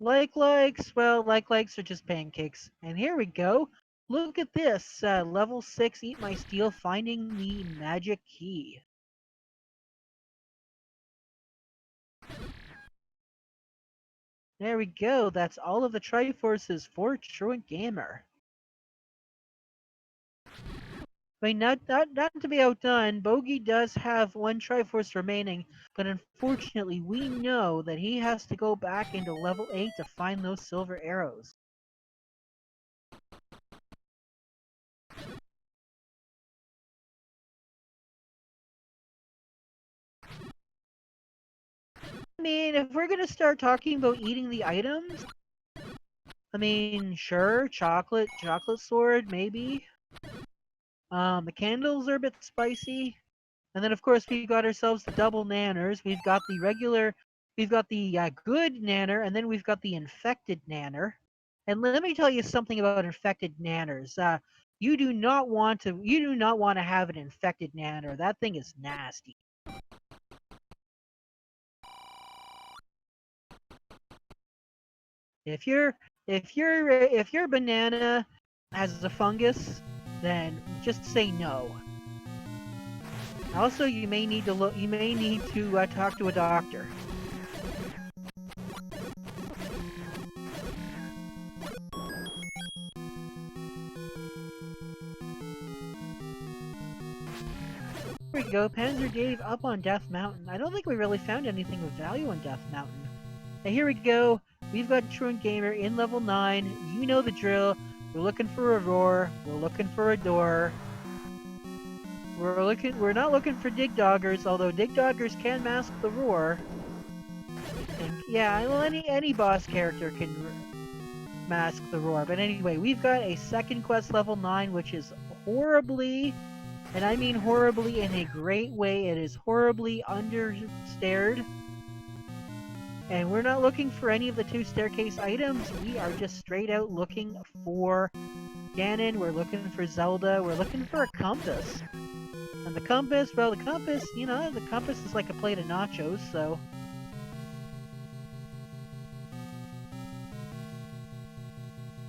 Likes, well, likes are just pancakes. And here we go. Look at this, level 6, Eat My Steel, finding the magic key. There we go. That's all of the Triforces for Truant Gamer. I mean, not to be outdone, Bogey does have one Triforce remaining, but unfortunately we know that he has to go back into level 8 to find those silver arrows. I mean, if we're gonna start talking about eating the items, I mean, sure, chocolate sword, maybe. The candles are a bit spicy. And then, of course, we got ourselves the double nanners. We've got the regular, we've got the good nanner, and then we've got the infected nanner. And let me tell you something about infected nanners. You do not want to have an infected nanner. That thing is nasty. If your banana has a fungus, then just say no. Also, you may need to talk to a doctor. There we go, Panzer Dave up on Death Mountain. I don't think we really found anything of value on Death Mountain. And here we go. We've got Truant Gamer in level 9. You know the drill. We're looking for a roar. We're looking for a door. We're not looking for dig doggers, although dig doggers can mask the roar. And yeah, well, any boss character can mask the roar. But anyway, we've got a second quest level 9, which is horribly, and I mean horribly in a great way, it is horribly understared. And we're not looking for any of the 2 staircase items. We are just straight out looking for Ganon. We're looking for Zelda. We're looking for a compass. And the compass, well, the compass, you know, the compass is like a plate of nachos, so.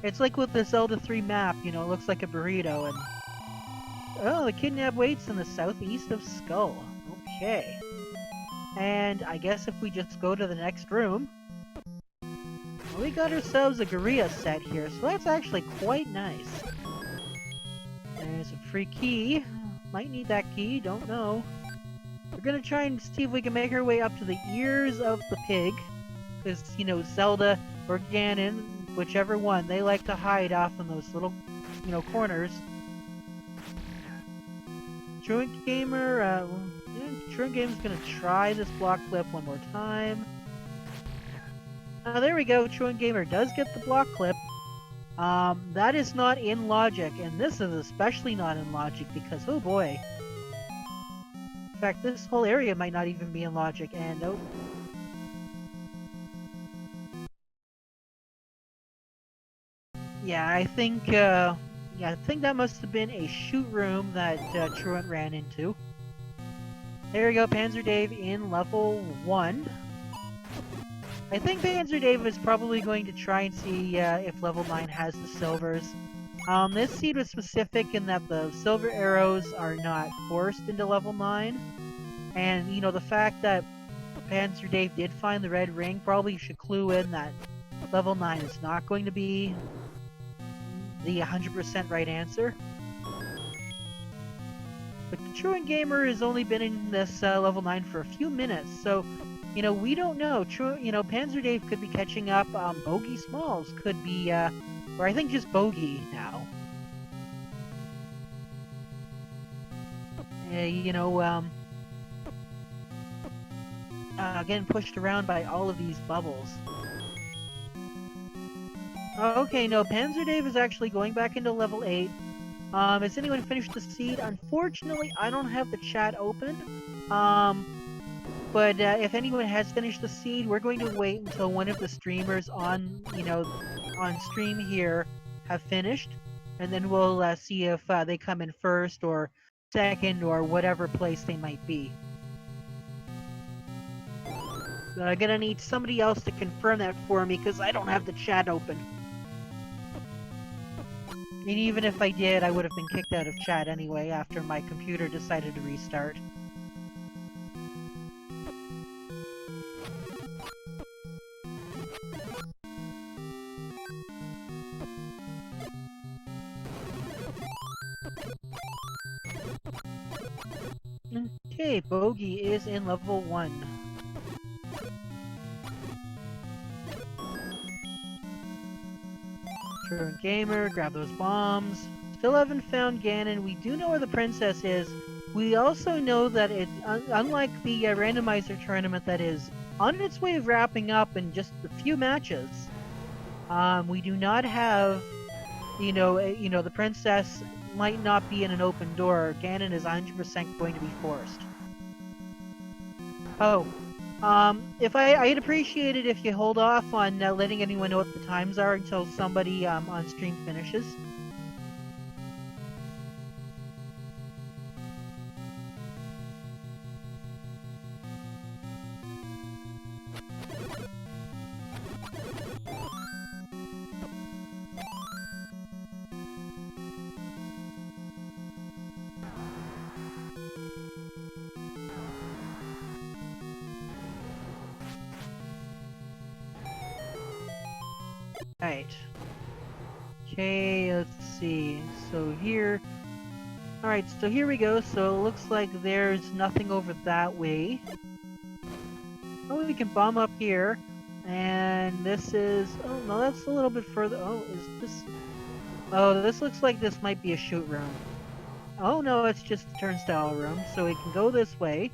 It's like with the Zelda 3 map, you know, it looks like a burrito, and. Oh, the kidnap waits in the southeast of Skull. Okay. And I guess if we just go to the next room, well, we got ourselves a gorilla set here, so that's actually quite nice. There's a free key. Might need that key, don't know. We're gonna try and see if we can make our way up to the ears of the pig. Because, you know, Zelda or Ganon, whichever one, they like to hide off in those little, you know, corners. Truant Gamer, Truant Gamer's gonna try this block clip one more time. There we go, Truant Gamer does get the block clip. That is not in logic, and this is especially not in logic because, oh boy. In fact, this whole area might not even be in logic, and oh. Yeah, I think that must have been a shoot room that Truant ran into. There we go, Panzer Dave in level 1. I think Panzer Dave is probably going to try and see if level 9 has the silvers. This seed was specific in that the silver arrows are not forced into level 9. And, you know, the fact that Panzer Dave did find the red ring probably should clue in that level 9 is not going to be the 100% right answer. But Truant Gamer has only been in this level 9 for a few minutes, so we don't know. Panzer Dave could be catching up. Bogey Smalls could be, or I think just Bogey now. Getting pushed around by all of these bubbles. Okay, no, Panzer Dave is actually going back into level 8. Has anyone finished the seed? Unfortunately, I don't have the chat open. But if anyone has finished the seed, we're going to wait until one of the streamers on stream here have finished, and then we'll see if they come in first or second or whatever place they might be. But I'm gonna need somebody else to confirm that for me because I don't have the chat open. And even if I did, I would have been kicked out of chat anyway after my computer decided to restart. Okay, Bogey is in level 1. Truant Gamer, grab those bombs. Still haven't found Ganon. We do know where the princess is. We also know that it, unlike the randomizer tournament that is on its way of wrapping up in just a few matches, we do not have, the princess might not be in an open door. Ganon is 100% going to be forced. Oh, I'd appreciate it if you hold off on letting anyone know what the times are until somebody on stream finishes. Right. Okay, let's see. So here... Alright, so here we go. So it looks like there's nothing over that way. Oh, we can bomb up here. And this is... Oh, no, that's a little bit further. Oh, is this... Oh, this looks like this might be a shoot room. Oh, no, it's just a turnstile room. So we can go this way.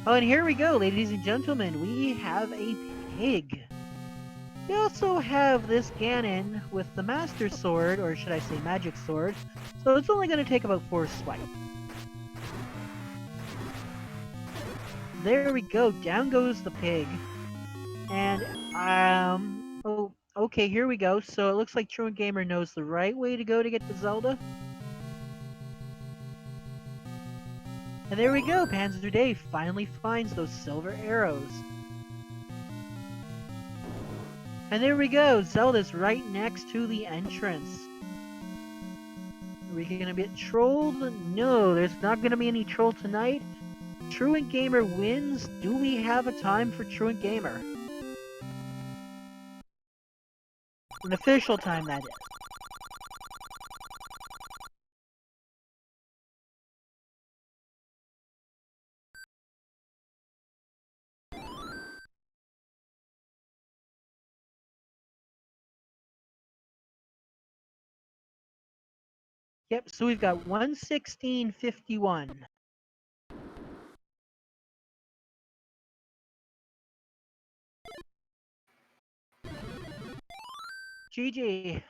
Oh, and here we go, ladies and gentlemen. We have a pig. We also have this Ganon with the Master Sword, or should I say Magic Sword. So it's only going to take about 4 swipes. There we go. Down goes the pig. And, oh, okay, here we go. So it looks like Truant Gamer knows the right way to go to get to Zelda. And there we go, Panzer Dave finally finds those silver arrows. And there we go, Zelda's right next to the entrance. Are we gonna get trolled? No, there's not gonna be any troll tonight. Truant Gamer wins. Do we have a time for Truant Gamer? An official time, that is. Yep, so we've got 1:16:51. GG.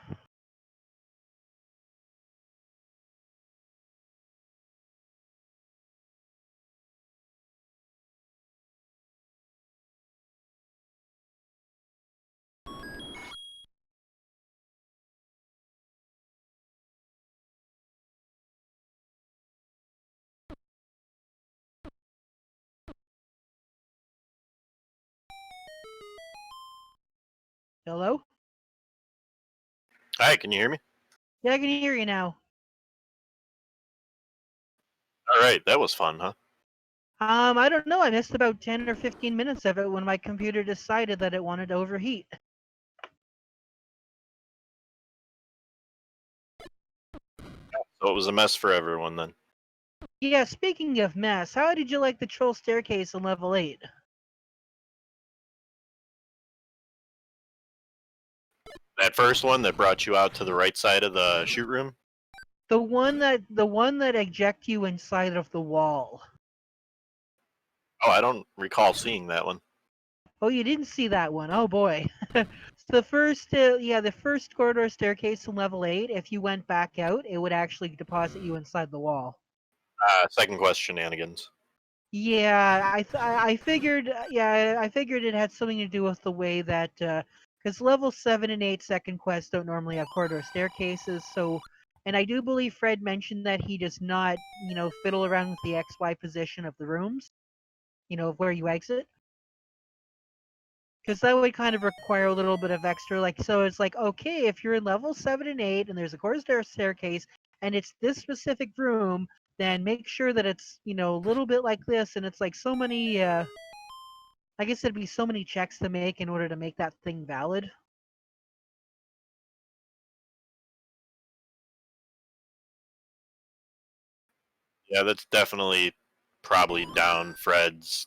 Hello? Hi, can you hear me? Yeah, I can hear you now. All right, that was fun, huh? I don't know. I missed about 10 or 15 minutes of it when my computer decided that it wanted to overheat. So it was a mess for everyone then. Yeah, speaking of mess, how did you like the troll staircase in level 8? That first one that brought you out to the right side of the shoot room? The one that eject you inside of the wall. Oh, I don't recall seeing that one. Oh, you didn't see that one. Oh boy. So the first corridor staircase in level 8, if you went back out, it would actually deposit you inside the wall. Second quest shenanigans. Yeah, I figured. Yeah, I figured it had something to do with the way that because level 7 and 8 second quests don't normally have corridor staircases. So, and I do believe Fred mentioned that he does not, fiddle around with the XY position of the rooms, of where you exit. Because that would kind of require a little bit of extra, so it's like, okay, if you're in level 7 and 8 and there's a corridor staircase and it's this specific room, then make sure that it's, a little bit like this, and it's like so many, I guess it'd be so many checks to make in order to make that thing valid. Yeah, that's definitely probably down Fred's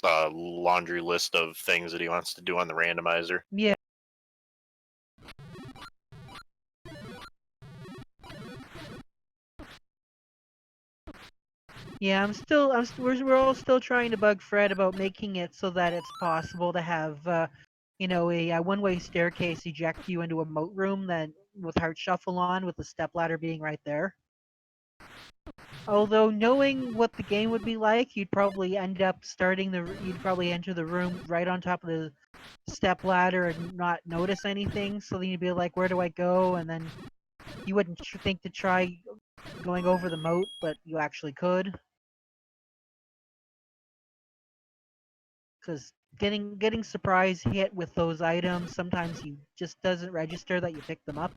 laundry list of things that he wants to do on the randomizer. Yeah. Yeah, we're all still trying to bug Fred about making it so that it's possible to have, a one-way staircase eject you into a moat room that with Heart Shuffle on, with the stepladder being right there. Although knowing what the game would be like, you'd probably enter the room right on top of the stepladder and not notice anything. So then you'd be like, "Where do I go?" And then you wouldn't think to try going over the moat, but you actually could. Because getting surprise hit with those items, sometimes you just doesn't register that you picked them up.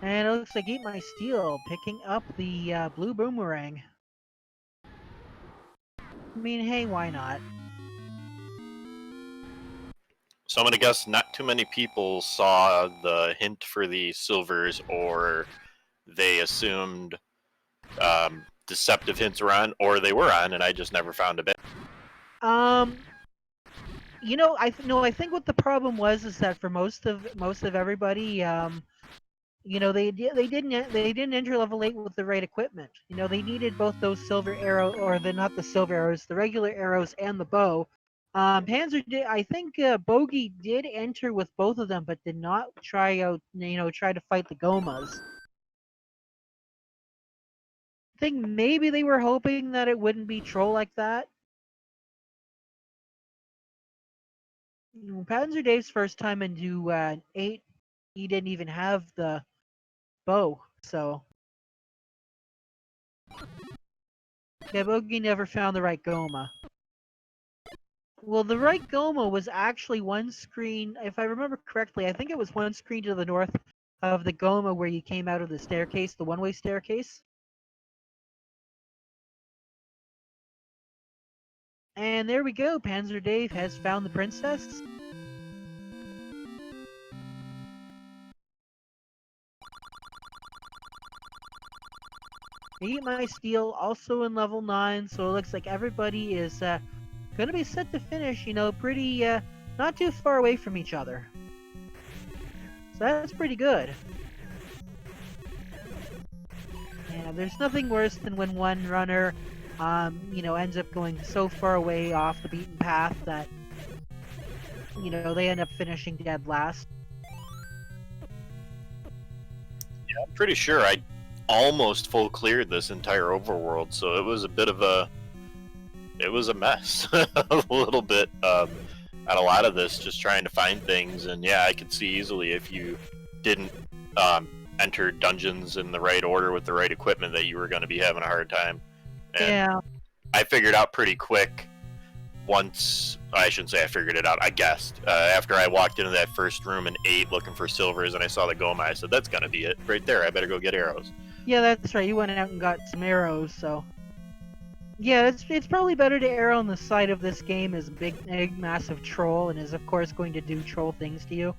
And it looks like Eat My Steel picking up the blue boomerang. I mean, hey, why not? So I'm gonna guess not too many people saw the hint for the silvers, or they assumed deceptive hints were on, or they were on, and I just never found a bit. I think what the problem was is that for most of everybody, they didn't enter level 8 with the right equipment. They needed both those silver arrow, or not the silver arrows, the regular arrows and the bow. Panzer did. I think Bogey did enter with both of them, but did not try to fight the Gomas. I think maybe they were hoping that it wouldn't be troll like that. Panzer Dave's first time into 8, he didn't even have the bow, so yeah, Bogey never found the right Goma. Well, the right Goma was actually one screen, if I remember correctly, I think it was one screen to the north of the Goma where you came out of the staircase, the one-way staircase. And there we go, Panzer Dave has found the princess. Eat My Steel also in level 9, so it looks like everybody is going to be set to finish, pretty, not too far away from each other. So that's pretty good. Yeah, there's nothing worse than when one runner, ends up going so far away off the beaten path that, they end up finishing dead last. Yeah, I'm pretty sure I almost full cleared this entire overworld, so it was a bit of a mess. A little bit at a lot of this, just trying to find things. And yeah, I could see easily if you didn't enter dungeons in the right order with the right equipment that you were going to be having a hard time. And yeah, I figured out pretty quick once. I shouldn't say I figured it out, I guessed after I walked into that first room in 8 looking for silvers and I saw the Goma. I said, that's gonna be it right there, I better go get arrows. Yeah, that's right. You went out and got some arrows, so. Yeah, it's probably better to err on the side of this game is a big, massive troll and is of course going to do troll things to you.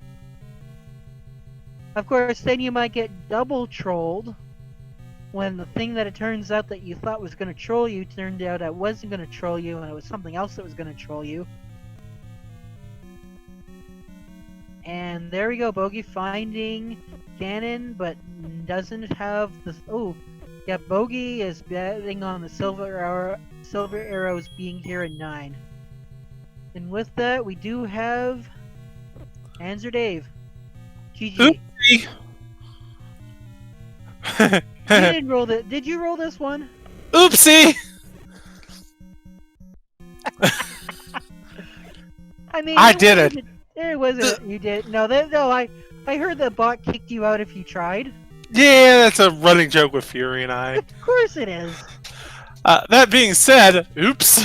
Of course, then you might get double trolled when the thing that it turns out that you thought was going to troll you turned out it wasn't going to troll you and it was something else that was going to troll you. And there we go, Bogey finding Ganon, but doesn't have the... Oh, yeah, Bogey is betting on the Silver Arrows being here at 9. And with that, we do have Hans or Dave. GG. Oopsie. You didn't roll that. Did you roll this one? Oopsie! I mean, I did it. It wasn't. You did. No, no. I heard the bot kicked you out if you tried. Yeah, that's a running joke with Fury and I. Of course it is. That being said, oops.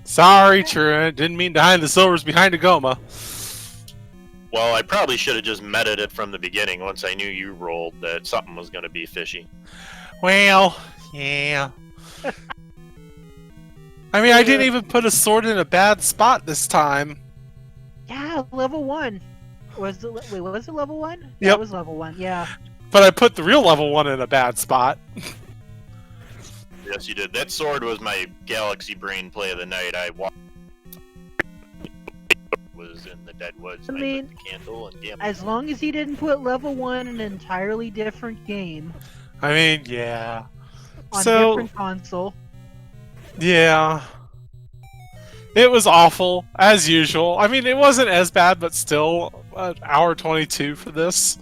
Sorry, Truant. Didn't mean to hide the silvers behind a Goma. Well, I probably should have just meted it from the beginning once I knew you rolled that something was going to be fishy. Well, yeah. I mean, I didn't even put a sword in a bad spot this time. Yeah, level 1. Was it? Wait, was it level 1? Yep. Yeah, it was level 1. Yeah. But I put the real level 1 in a bad spot. Yes, you did. That sword was my Galaxy Brain play of the night. I was in the Dead Woods. I And mean, lit the candle and gambled. As long as you didn't put level 1 in an entirely different game I mean, yeah. on So, different console. yeah. It was awful, as usual. I mean, it wasn't as bad, but still, an hour 22 for this.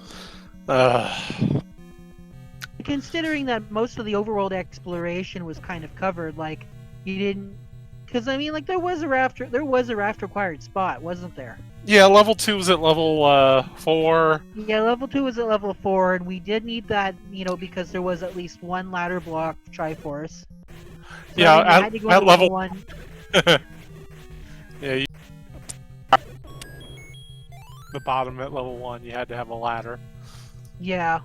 Considering that most of the overworld exploration was kind of covered, like you didn't, because I mean, like there was a raft required spot, wasn't there? Yeah, level 2 was at level 4. Yeah, level 2 was at level 4, and we did need that, you know, because there was at least one ladder block Triforce. So, Yeah, I mean, you had to go at to level 1. Yeah, the bottom at level 1, you had to have a ladder. Yeah.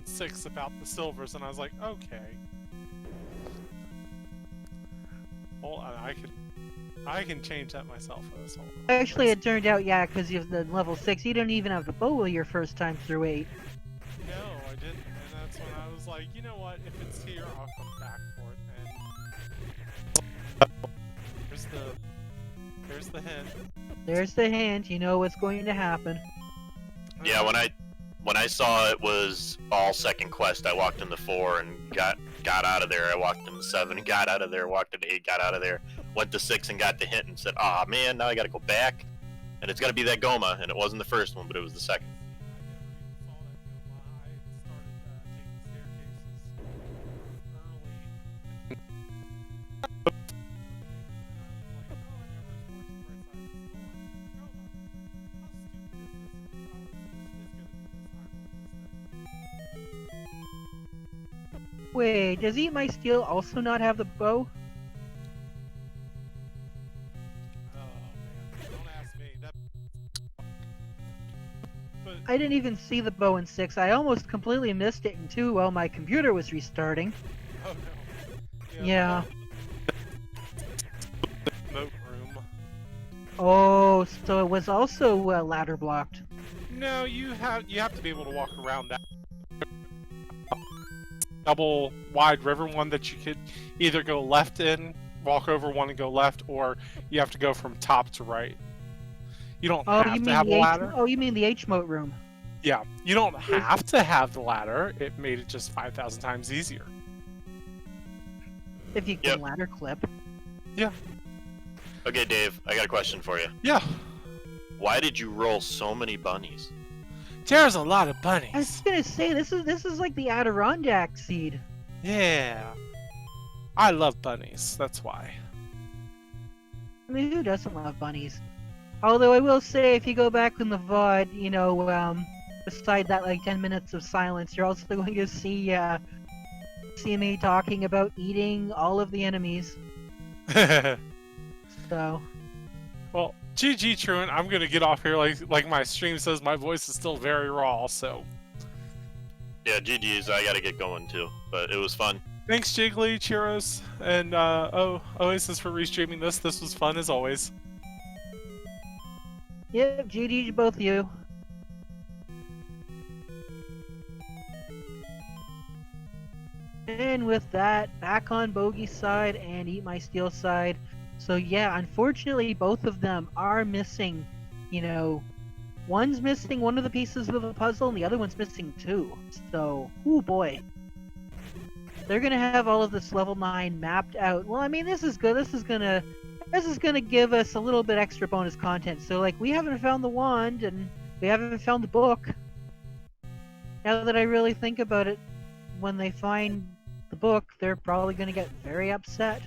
6 about the silvers, and I was like, okay. Well, I can change that myself for this whole. Actually, it turned out, yeah, because you have the level 6, you didn't even have the bow your first time through 8. No, I didn't, and that's when I was like, you know what? If it's here, I'll come back for it. And there's the hint. There's the hint, you know what's going to happen. Yeah, when I saw it was all second quest, I walked into 4 and got out of there. I walked into 7 and got out of there. Walked into 8, got out of there. Went to 6 and got the hint and said, "Ah, man, now I got to go back, and it's got to be that Goma." And it wasn't the first one, but it was the second. Wait, does Eat My Steel also not have the bow? I didn't even see the bow in 6. I almost completely missed it in 2 while my computer was restarting. Oh no. Yeah. Smoke room. Oh, so it was also ladder blocked. No, you have to be able to walk around that double wide river one that you could either go left in, walk over one and go left, or you have to go from top to right. You don't have to have a ladder. Oh, you mean the H-mote room? Yeah, you don't have to have the ladder. It made it just 5,000 times easier. If you can ladder clip. Yeah. Okay, Dave, I got a question for you. Yeah. Why did you roll so many bunnies? There's a lot of I bunnies. was gonna say this is like the Adirondack seed. Yeah. I love bunnies. That's why. I mean, who doesn't love bunnies? Although I will say, if you go back in the VOD, you know, beside that like 10 minutes of silence, you're also going to see me talking about eating all of the enemies. So. Well, GG Truant, I'm gonna get off here like my stream says my voice is still very raw, so. Yeah, GG's, I gotta get going too, but it was fun. Thanks Jiggly, Chiros, and Oasis for restreaming this. This was fun as always. Yep, GG to both of you. And with that, back on Bogey's side and Eat My Steel side. So yeah, unfortunately, both of them are missing, you know, one's missing one of the pieces of the puzzle and the other one's missing two. So, oh boy. They're gonna have all of this level 9 mapped out. Well, I mean, this is good. This is gonna give us a little bit extra bonus content. So like, we haven't found the wand and we haven't found the book. Now that I really think about it, when they find the book, they're probably gonna get very upset.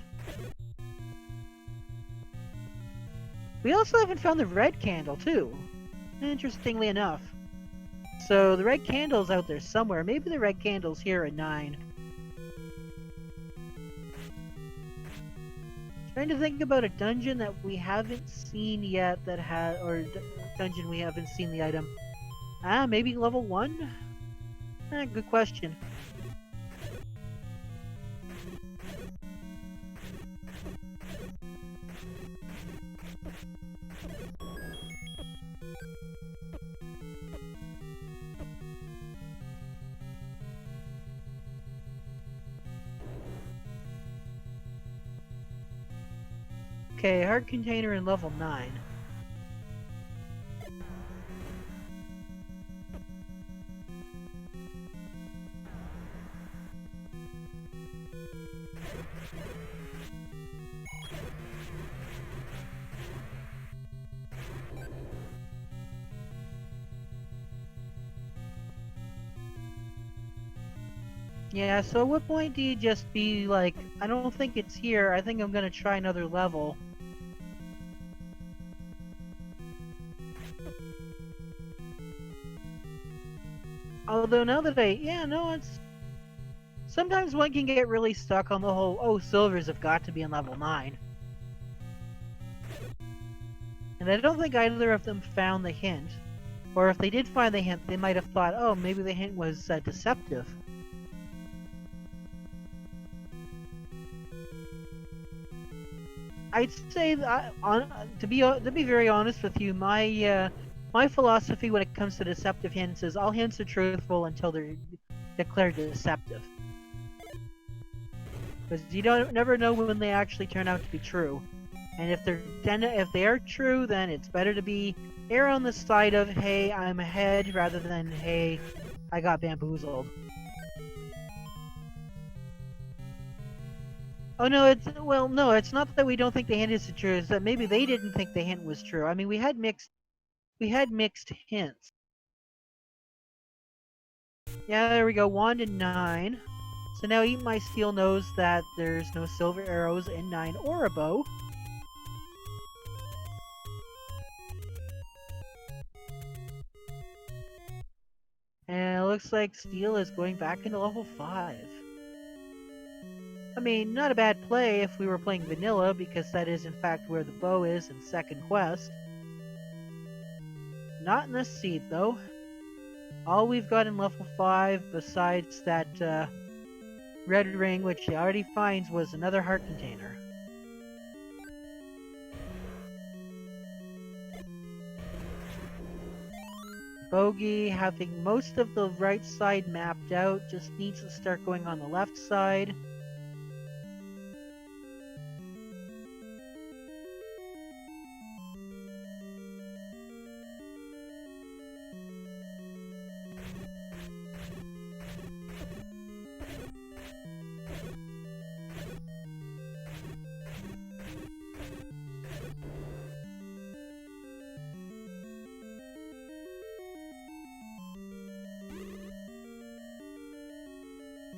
We also haven't found the red candle too, interestingly enough. So the red candle's out there somewhere. Maybe the red candle's here at 9. Trying to think about a dungeon that we haven't seen yet that has, or dungeon we haven't seen the item. Maybe level 1? Good question. Okay, heart container in level 9. Yeah, so at what point do you just be like, I don't think it's here, I think I'm gonna try another level. Although now that it's... Sometimes one can get really stuck on the whole, oh, silvers have got to be in level 9. And I don't think either of them found the hint. Or if they did find the hint, they might have thought, oh, maybe the hint was deceptive. I'd say that, to be very honest with you, my philosophy when it comes to deceptive hints is all hints are truthful until they're declared deceptive. Because you never know when they actually turn out to be true. And if they are true, then it's better to err on the side of, hey, I'm ahead, rather than, hey, I got bamboozled. Oh no, it's not that we don't think the hint is true, it's that maybe they didn't think the hint was true. I mean, we had mixed hints. Yeah, there we go, wand in 9. So now Eat My Steel knows that there's no silver arrows in 9 or a bow. And it looks like Steel is going back into level 5. I mean, not a bad play if we were playing vanilla, because that is in fact where the bow is in second quest. Not in this seed, though. All we've got in level 5, besides that red ring, which he already finds, was another heart container. Bogey, having most of the right side mapped out, just needs to start going on the left side.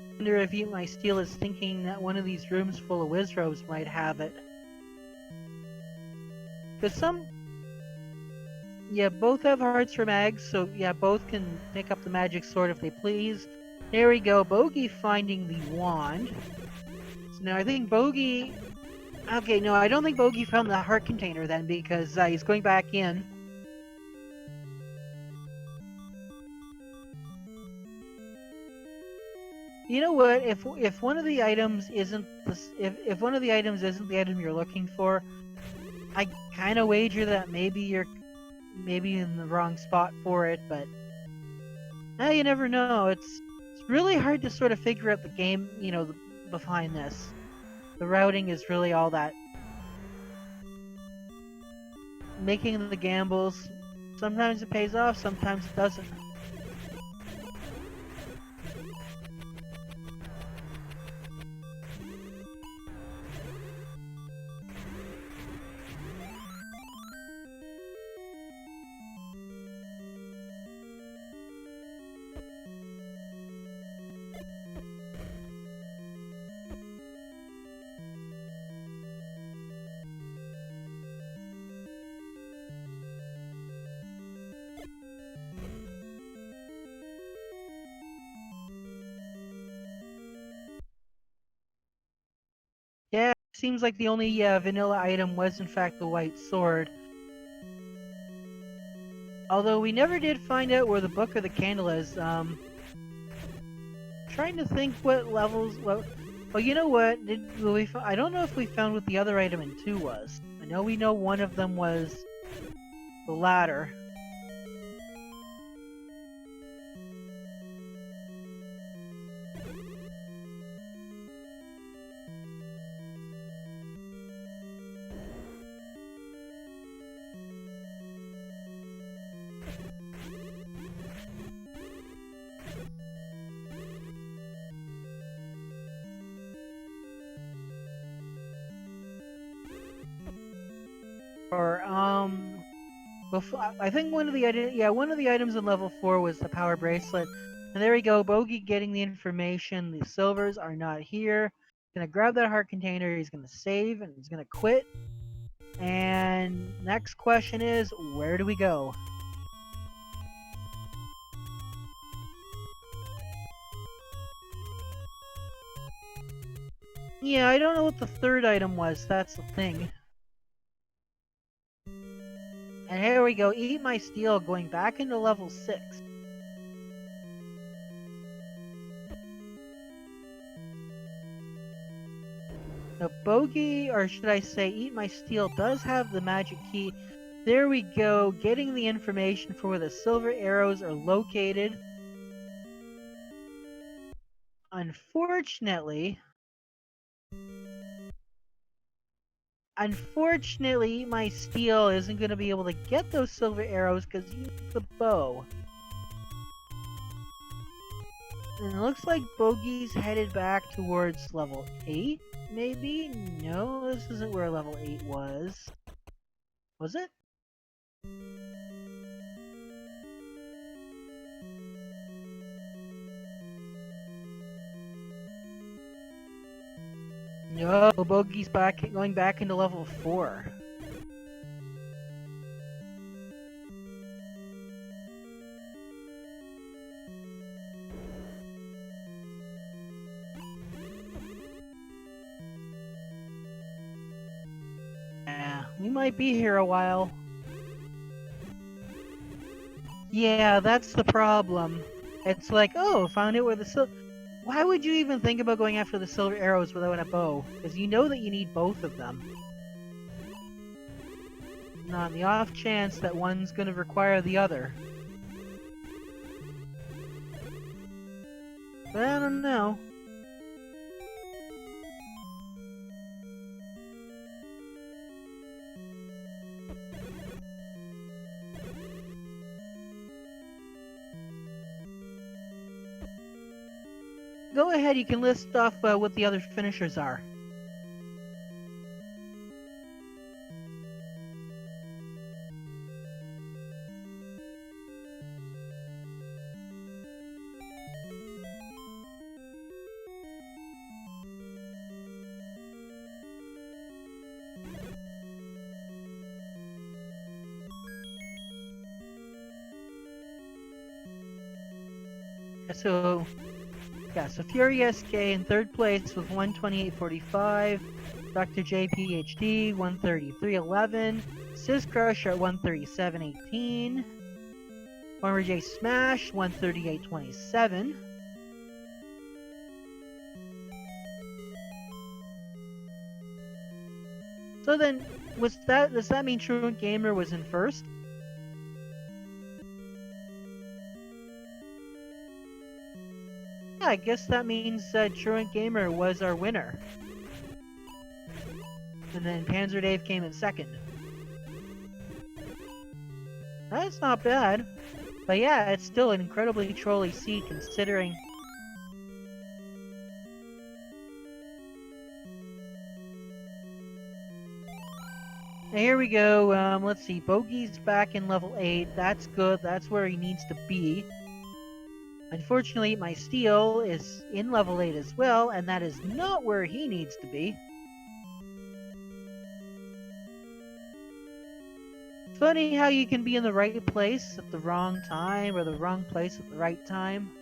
I wonder if Eat My Steel is thinking that one of these rooms full of Wizrobes might have it. Because both have hearts for mags, so yeah, both can pick up the magic sword if they please. There we go, Bogey finding the wand. So now I think Bogey Okay, no, I don't think Bogey found the heart container then, because he's going back in. You know what? If one of the items isn't if one of the items isn't the item you're looking for, I kind of wager that maybe you're in the wrong spot for it. But you never know. It's really hard to sort of figure out the game, behind this. The routing is really all that. Making the gambles, sometimes it pays off, sometimes it doesn't. Yeah, it seems like the only vanilla item was in fact the white sword. Although we never did find out where the book or the candle is. Trying to think what levels. Well, you know what? I don't know if we found what the other item in 2 was. I know one of them was the ladder. Or I think one of the items in level 4 was the power bracelet. And there we go, Bogey getting the information. The silvers are not here. Gonna grab that heart container. He's gonna save and he's gonna quit. And next question is, where do we go? Yeah, I don't know what the third item was. That's the thing. And here we go, eat my steel, going back into level 6. Now Bogey, or should I say eat my steel, does have the magic key. There we go, getting the information for where the silver arrows are located. Unfortunately, my steel isn't going to be able to get those silver arrows because you need the bow. And it looks like Bogey's headed back towards level 8, maybe? No, this isn't where level 8 was. Was it? No, Bogey's going back into level 4. Yeah, we might be here a while. Yeah, that's the problem. It's like, oh, found it where the silver... Why would you even think about going after the silver arrows without a bow? Because you know that you need both of them. And on the off chance that one's going to require the other. But I don't know. Go ahead, you can list off what the other finishers are. So, Yeah, so Fury SK in third place with 128.45. Dr. J PhD 133.11. Sis Crush at 137.18. Farmer J Smash 138.27. So then, does that mean Truant Gamer was in first? Yeah, I guess that means Truant Gamer was our winner. And then Panzer Dave came in second. That's not bad. But yeah, it's still an incredibly trolly seed considering... Now here we go, let's see, Bogey's back in level 8, that's good, that's where he needs to be. Unfortunately, my Steel is in level 8 as well, and that is not where he needs to be. It's funny how you can be in the right place at the wrong time, or the wrong place at the right time.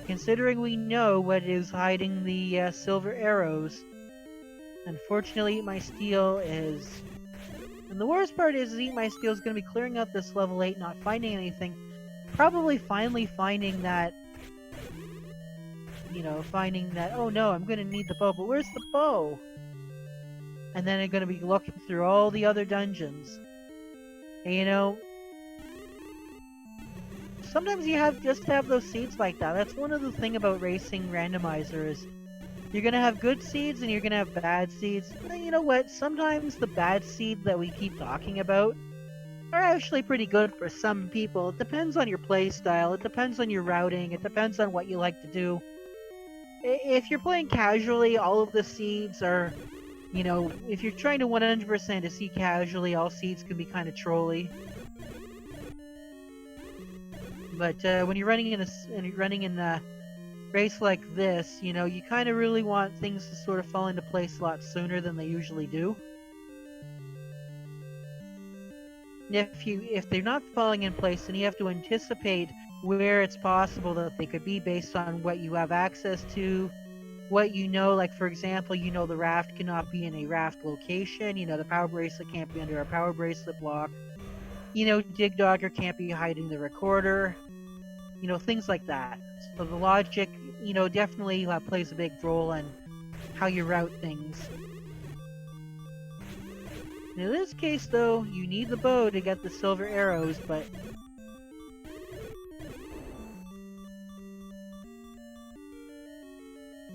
Considering we know what is hiding the silver arrows, unfortunately Eat My Steel is... And the worst part is Eat My Steel is going to be clearing out this level 8, not finding anything. Probably finally finding that... You know, finding that, oh no, I'm going to need the bow, but where's the bow? And then I'm going to be looking through all the other dungeons. And you know... Sometimes you just have those seeds like that. That's one of the things about racing Randomizer is you're going to have good seeds and you're going to have bad seeds. And you know what? Sometimes the bad seed that we keep talking about are actually pretty good for some people. It depends on your play style. It depends on your routing. It depends on what you like to do. If you're playing casually, all of the seeds are, you know, if you're trying to 100% to see casually, all seeds can be kind of trolly. But when you're running in a race like this, you know, you kind of really want things to sort of fall into place a lot sooner than they usually do. If they're not falling in place, then you have to anticipate where it's possible that they could be based on what you have access to, what you know. Like for example, you know the raft cannot be in a raft location. You know the power bracelet can't be under a power bracelet block. You know Dig Dogger can't be hiding the recorder. You know, things like that. So the logic, you know, definitely plays a big role in how you route things. In this case, though, you need the bow to get the silver arrows, but...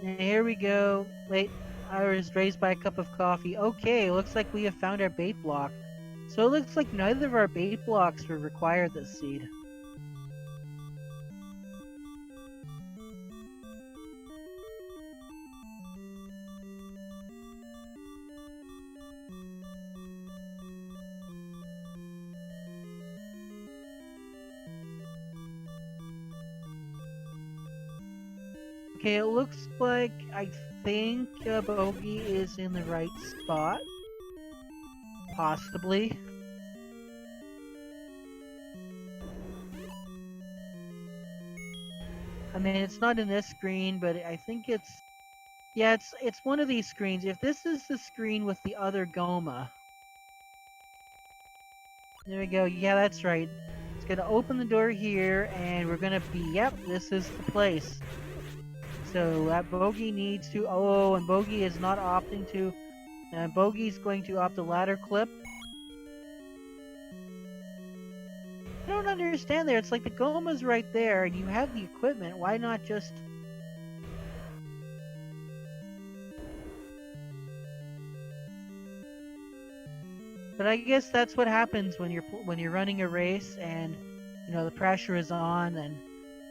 And here we go. Wait, I was raised by a cup of coffee. Okay, looks like we have found our bait block. So it looks like neither of our bait blocks will require this seed. Okay, it looks like I think Bogey is in the right spot. Possibly. I mean, it's not in this screen, but I think it's... Yeah, it's one of these screens. If this is the screen with the other Goma... There we go. Yeah, that's right. It's gonna open the door here, and we're gonna be... Yep, this is the place. So that Bogey needs to... Oh, and Bogey is not opting to... And Bogey's going to opt a ladder clip. I don't understand there. It's like the Goma's right there, and you have the equipment. Why not just... But I guess that's what happens when you're running a race, and you know the pressure is on, and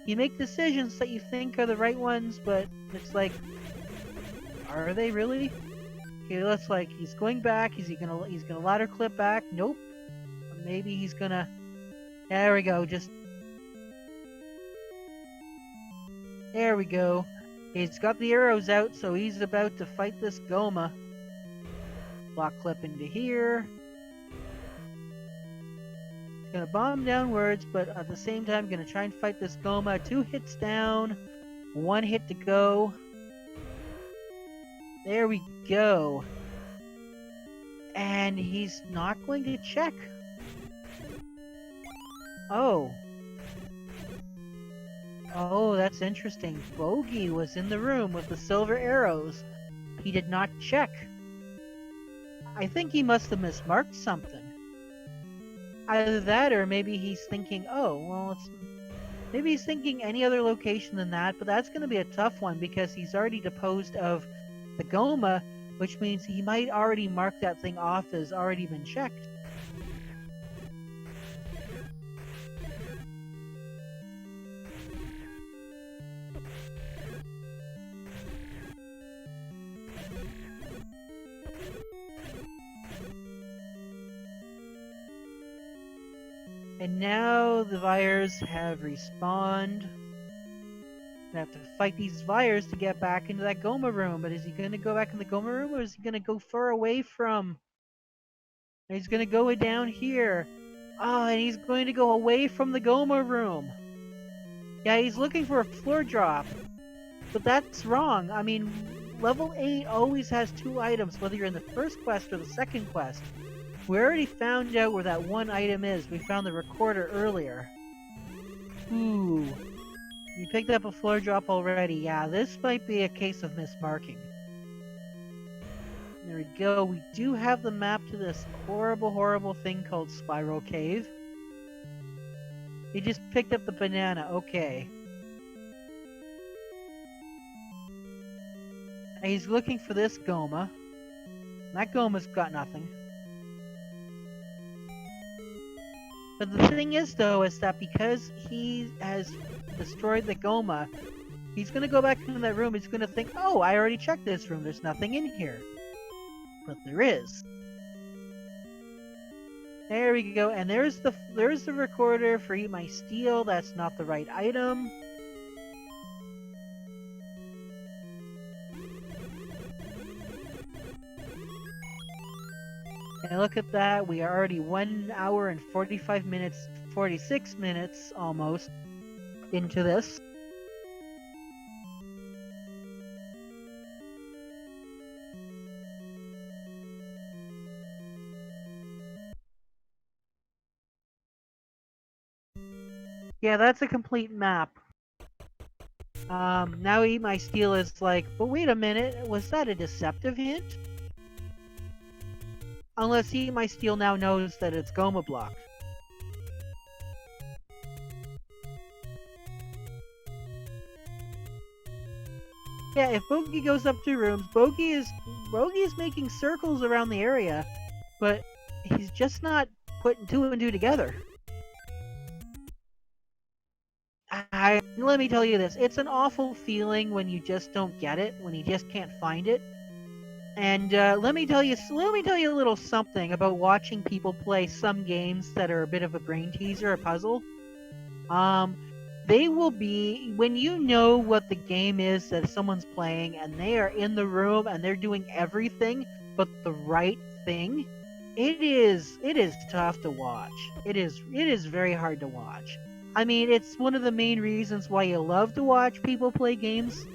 you make decisions that you think are the right ones, but it's like, are they really? Okay, looks like he's going back. He's gonna ladder clip back. Nope. Maybe he's gonna. There we go. Just there we go. He's got the arrows out, so he's about to fight this Goma. Block clip into here. Gonna bomb downwards, but at the same time, gonna try and fight this Goma. 2 hits down, 1 hit to go. There we go. And he's not going to check. Oh. Oh, that's interesting. Bogey was in the room with the silver arrows. He did not check. I think he must have mismarked something. Either that, or maybe he's thinking, oh, well, maybe he's thinking any other location than that, but that's going to be a tough one because he's already disposed of the Goma, which means he might already mark that thing off as already been checked. And now the Vires have respawned. I have to fight these Vires to get back into that Goma room. But is he going to go back in the Goma room, or is he going to go far away from? He's going to go down here. Oh, and he's going to go away from the Goma room. Yeah, he's looking for a floor drop. But that's wrong. I mean, level 8 always has 2 items, whether you're in the first quest or the second quest. We already found out where that one item is. We found the recorder earlier. Ooh. You picked up a floor drop already. Yeah, this might be a case of mismarking. There we go. We do have the map to this horrible, horrible thing called Spiral Cave. He just picked up the banana. Okay. And he's looking for this Goma. That Goma's got nothing. But the thing is, though, is that because he has destroyed the Goma, he's going to go back into that room. He's going to think, oh, I already checked this room. There's nothing in here. But there is. There we go. And there's the recorder for Eat My Steel. That's not the right item. And look at that, we are already 1 hour and 45 minutes, 46 minutes almost into this. Yeah, that's a complete map. Now Eat My Steel is like, but wait a minute, was that a deceptive hint? Unless Eat My Steel now knows that it's Goma blocked. Yeah, if Bogey goes up 2 rooms, Bogey is making circles around the area, but he's just not putting 2 and 2 together. Let me tell you this, it's an awful feeling when you just don't get it, when you just can't find it. And let me tell you a little something about watching people play some games that are a bit of a brain teaser, a puzzle. They will be, when you know what the game is that someone's playing and they are in the room and they're doing everything but the right thing, it is tough to watch. It is very hard to watch. I mean, it's one of the main reasons why you love to watch people play games,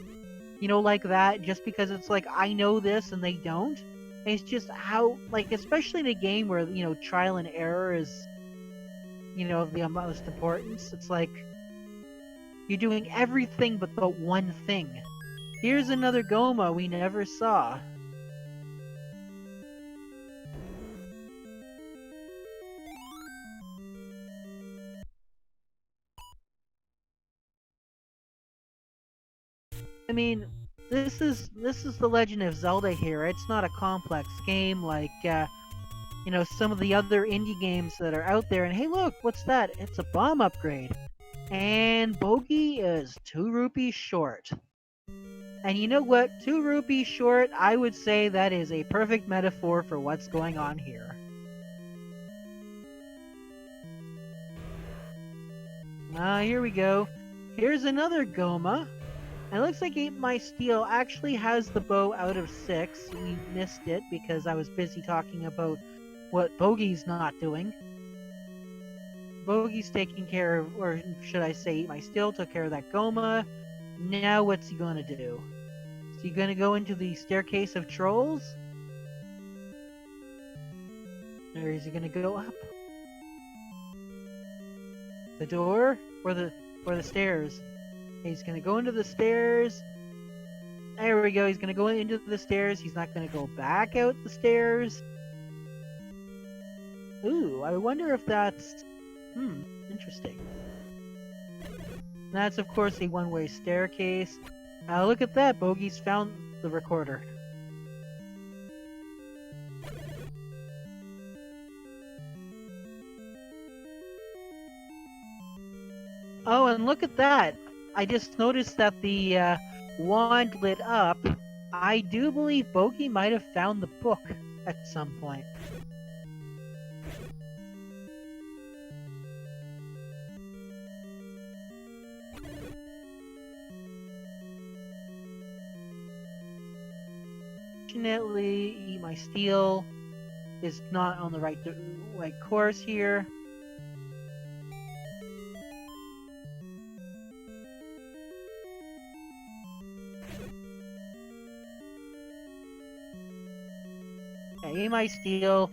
you know, like that, just because it's like, I know this and they don't. It's just how, like, especially in a game where, you know, trial and error is, you know, of the utmost importance. It's like, you're doing everything but the one thing. Here's another Goma we never saw. I mean, this is the Legend of Zelda here. It's not a complex game like, you know, some of the other indie games that are out there. And hey, look, what's that? It's a bomb upgrade. And Bogey is 2 rupees short. And you know what? 2 rupees short, I would say that is a perfect metaphor for what's going on here. Here we go. Here's another Goma. And it looks like Eat My Steel actually has the bow out of 6. We missed it because I was busy talking about what Bogey's not doing. Bogey's taking care of, or should I say, Eat My Steel took care of that Goma. Now what's he gonna do? Is he gonna go into the Staircase of Trolls? Or is he gonna go up? The door? Or the stairs? He's gonna go into the stairs. There we go, he's gonna go into the stairs. He's not gonna go back out the stairs. Ooh, I wonder if that's... interesting. That's of course a one-way staircase. Look at that, Bogey's found the recorder. Oh, and look at that! I just noticed that the wand lit up. I do believe Bogey might have found the book at some point. Unfortunately, Eat My Steel is not on the right course here. Eat My Steel,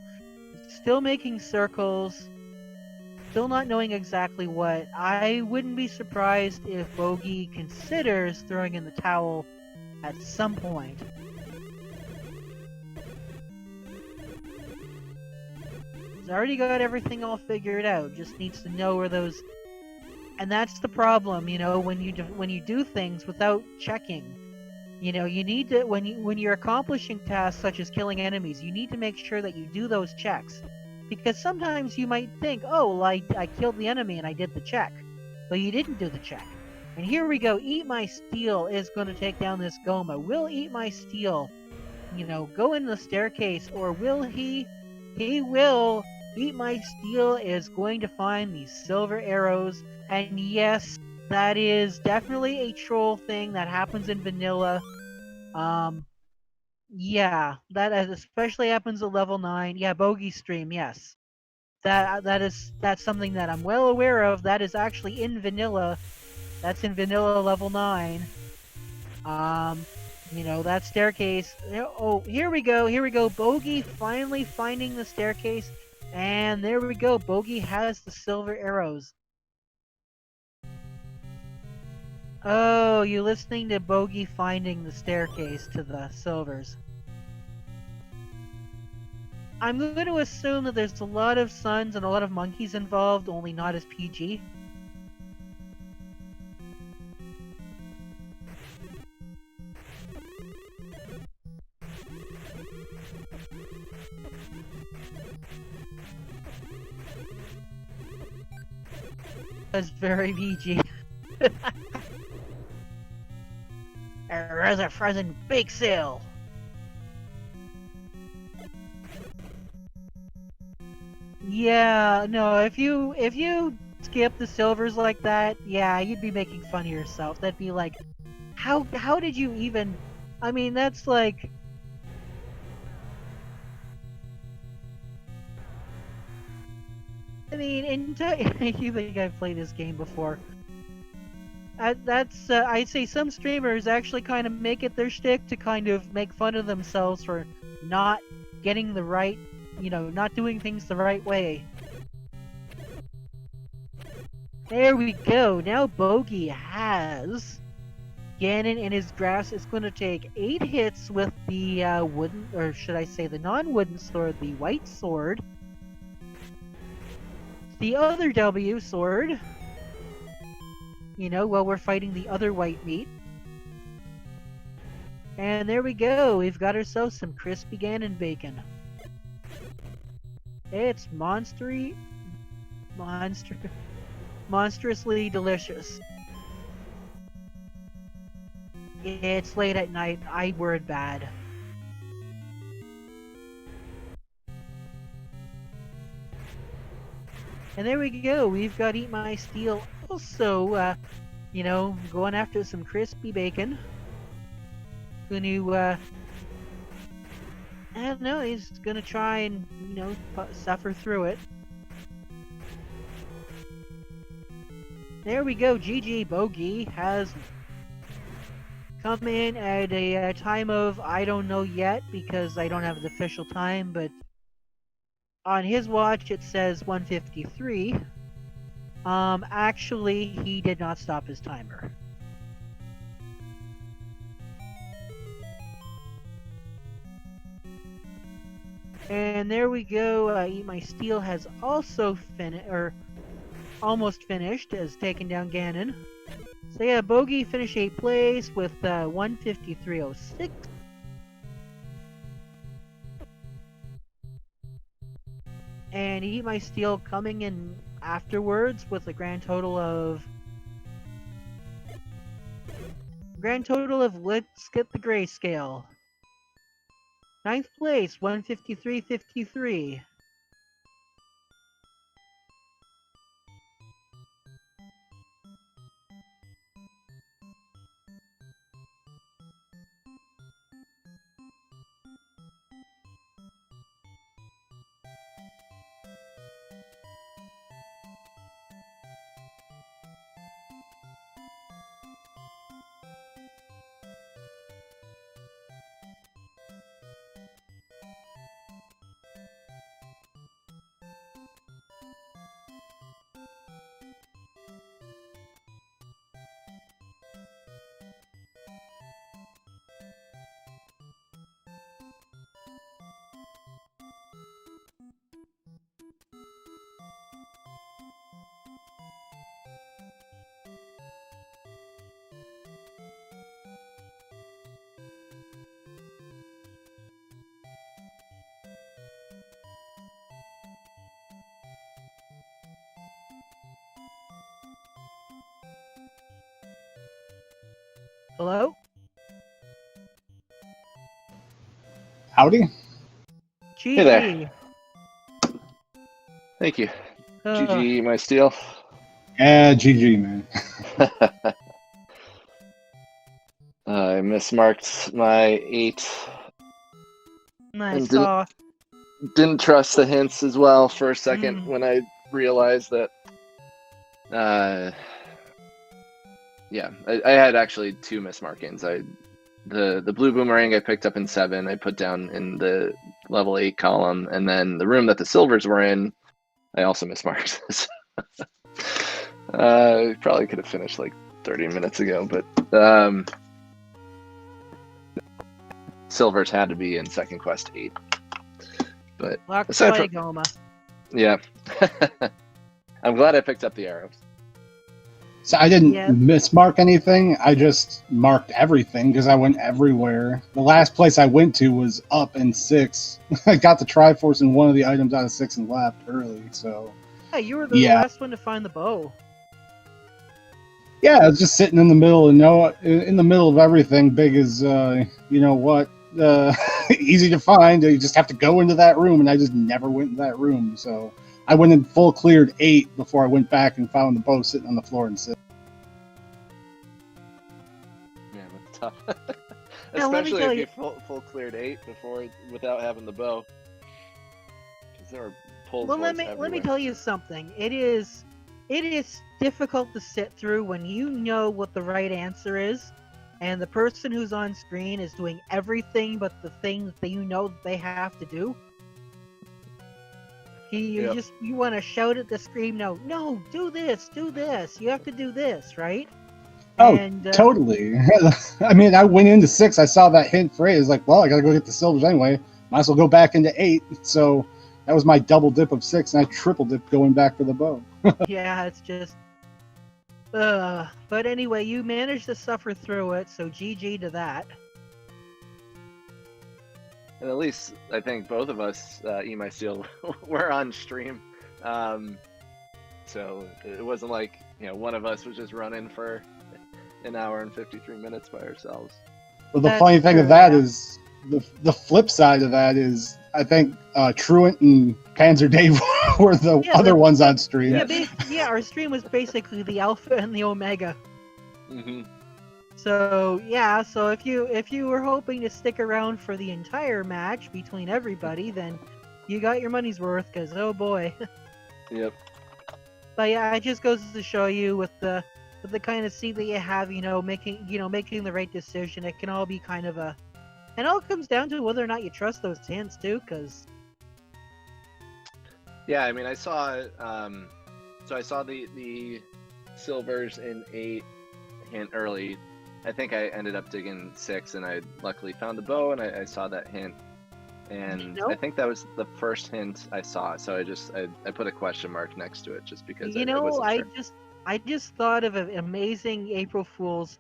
still making circles, still not knowing exactly what. I wouldn't be surprised if Bogey considers throwing in the towel at some point. He's already got everything all figured out, just needs to know where those... And that's the problem, you know, when you do things without checking. You know, you need to, when you're accomplishing tasks such as killing enemies, you need to make sure that you do those checks. Because sometimes you might think, oh, well, I killed the enemy and I did the check. But you didn't do the check. And here we go, Eat My Steel is going to take down this Goma. Will Eat My Steel, you know, go in the staircase, or will he? He will. Eat My Steel is going to find these silver arrows. And yes, that is definitely a troll thing that happens in vanilla. Yeah, that especially happens at level 9. Yeah, Bogey Stream, yes. That's something that I'm well aware of. That is actually in vanilla. That's in vanilla level 9. You know, that staircase. Oh, here we go. Bogey finally finding the staircase. And there we go. Bogey has the silver arrows. Oh, you listening to Bogey finding the staircase to the silvers. I'm going to assume that there's a lot of suns and a lot of monkeys involved, only not as PG. That's very PG. There's a frozen bake sale. Yeah, no, if you skip the silvers like that, yeah, you'd be making fun of yourself. That'd be like, how did you even? I mean, that's like. I mean, you think I've played this game before? I'd say some streamers actually kind of make it their shtick to kind of make fun of themselves for not getting the right, you know, not doing things the right way. There we go. Now Bogey has Ganon in his grasp. It's going to take 8 hits with the wooden, or should I say the non-wooden sword, the white sword. The other W sword. You know, while we're fighting the other white meat. And there we go. We've got ourselves some crispy Ganon bacon. It's monstrously delicious. It's late at night. I word bad. And there we go. We've got Eat My Steel also, you know, going after some crispy bacon. Gonna, I don't know, he's gonna try and, you know, suffer through it. There we go. GG Bogey has come in at a time of I don't know yet because I don't have the official time, but on his watch it says 1:53. Actually, he did not stop his timer. And there we go. Eat My Steel has also finished, or almost finished, has taken down Ganon. So yeah, Bogey finished 8th place with 1:53.06. And Eat My Steel coming in afterwards with a grand total of let's get the grayscale. 9th place, 1:53.53. Hello? Howdy. GG. Hey there. Thank you. Uh, GG, my steel. Yeah, GG, man. I mismarked my 8. I And saw. Didn't trust the hints as well for a second when I realized that. Yeah, I had actually 2 mismarkings. The blue boomerang I picked up in 7. I put down in the level 8 column, and then the room that the silvers were in, I also mismarked. Probably could have finished like 30 minutes ago, but silvers had to be in second quest 8. But aside from Goma. yeah, I'm glad I picked up the arrows. So I didn't mismark anything. I just marked everything because I went everywhere. The last place I went to was up in 6. I got the Triforce in one of the items out of 6 and left early. So Hey, you were the last one to find the bow. Yeah, I was just sitting in the middle and in the middle of everything. Big as you know what, easy to find. You just have to go into that room, and I just never went in that room. So I went in full cleared 8 before I went back and found the bow sitting on the floor and sit. Man, that's tough. Now, Especially if you full cleared 8 before without having the bow. Because there were pulls. Well, let me tell you something. It is difficult to sit through when you know what the right answer is, and the person who's on screen is doing everything but the things that you know they have to do. You want to shout at the screen, no, do this, you have to do this, right? Oh, and, totally. I mean, I went into 6, I saw that hint phrase, it's like, well, I gotta go get the silvers anyway, might as well go back into 8, so that was my double dip of 6, and I triple dip going back for the bow. Yeah, it's just but anyway, you managed to suffer through it, so GG to that. And at least I think both of us, Eat My Steel, were on stream. So it wasn't like, one of us was just running for an hour and 53 minutes by ourselves. Well, the funny thing of that is, the flip side of that is, I think Truant and Panzer Dave were the other ones on stream. Yeah, our stream was basically the alpha and the omega. Mm-hmm. So yeah, so if you were hoping to stick around for the entire match between everybody, then you got your money's worth. Cause oh boy. Yep. But yeah, it just goes to show you with the kind of seed that you have, making the right decision. It can all be kind of a, and it all comes down to whether or not you trust those hints too, because Yeah, I mean, I saw, so I saw the silvers in 8 hint early. I think I ended up digging 6, and I luckily found the bow, and I saw that hint. And I think that was the first hint I saw, so I put a question mark next to it just because I wasn't sure. I just thought of an amazing April Fool's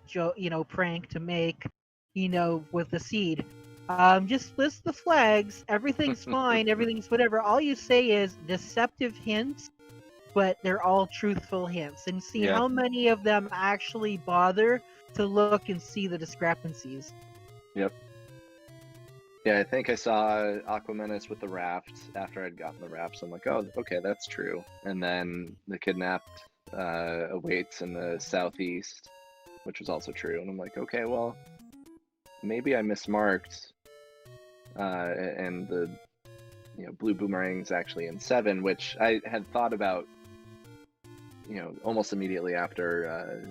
prank to make, with the seed. Just list the flags. Everything's fine. Everything's whatever. All you say is deceptive hints, but they're all truthful hints, and see Yeah. how many of them actually bother to look and see the discrepancies. Yep. Yeah, I think I saw Aquamenus with the raft after I'd gotten the raft, so I'm like, oh, okay, that's true. And then the kidnapped awaits in the southeast, which was also true. And I'm like, okay, well, maybe I mismarked, and the blue boomerang's actually in 7, which I had thought about, almost immediately after,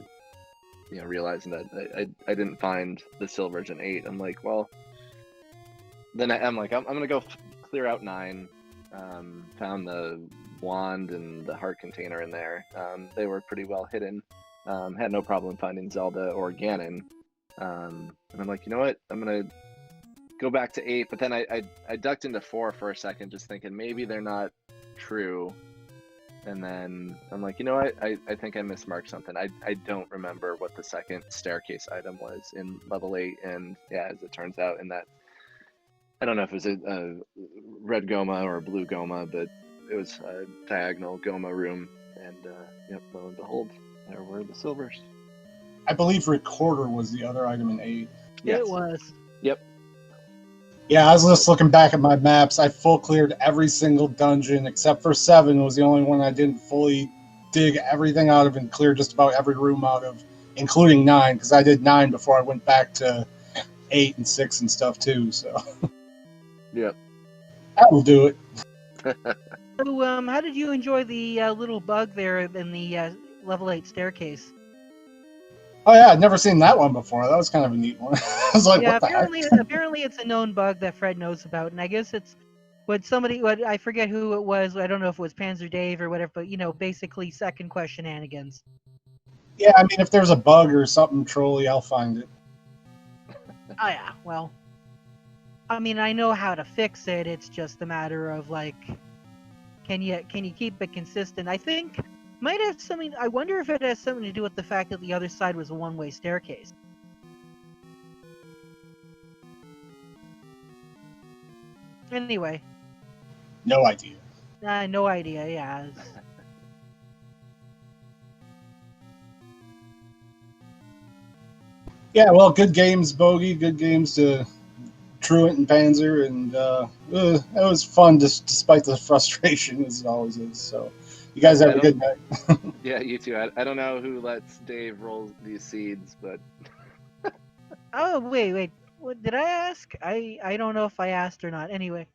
realizing that I didn't find the silvers in 8. I'm like, well. Then I'm like, I'm gonna go clear out 9. Found the wand and the heart container in there. They were pretty well hidden. Had no problem finding Zelda or Ganon. And I'm like, you know what? I'm gonna go back to 8. But then I ducked into 4 for a second, just thinking maybe they're not true. And then I'm like, you know what? I think I mismarked something. I don't remember what the second staircase item was in level 8. And yeah, as it turns out, in that, I don't know if it was a red Goma or a blue Goma, but it was a diagonal Goma room. And yep, lo and behold, there were the silvers. I believe Recorder was the other item in 8. Yes. It was. Yep. Yeah, I was just looking back at my maps. I full cleared every single dungeon except for 7 was the only one I didn't fully dig everything out of and clear just about every room out of, including 9, because I did 9 before I went back to 8 and 6 and stuff too, so. Yep. That will do it. So, how did you enjoy the little bug there in the level 8 staircase? Oh yeah, I'd never seen that one before. That was kind of a neat one. I was like, Yeah, what the heck? apparently it's a known bug that Fred knows about, and I guess it's what I forget who it was. I don't know if it was Panzer Dave or whatever, but basically second quest shenanigans. Yeah, I mean, if there's a bug or something trolly, I'll find it. Oh yeah, well, I mean, I know how to fix it. It's just a matter of like, can you keep it consistent? I think might have something. I wonder if it has something to do with the fact that the other side was a one-way staircase. Anyway. No idea. No idea. Yeah. Yeah, well, good games, Bogey. Good games to Truant and Panzer, and it was fun, despite the frustration, as it always is. So, you guys have a good night. Yeah, you too. I don't know who lets Dave roll these seeds, but. Oh wait. What did I ask? I don't know if I asked or not. Anyway.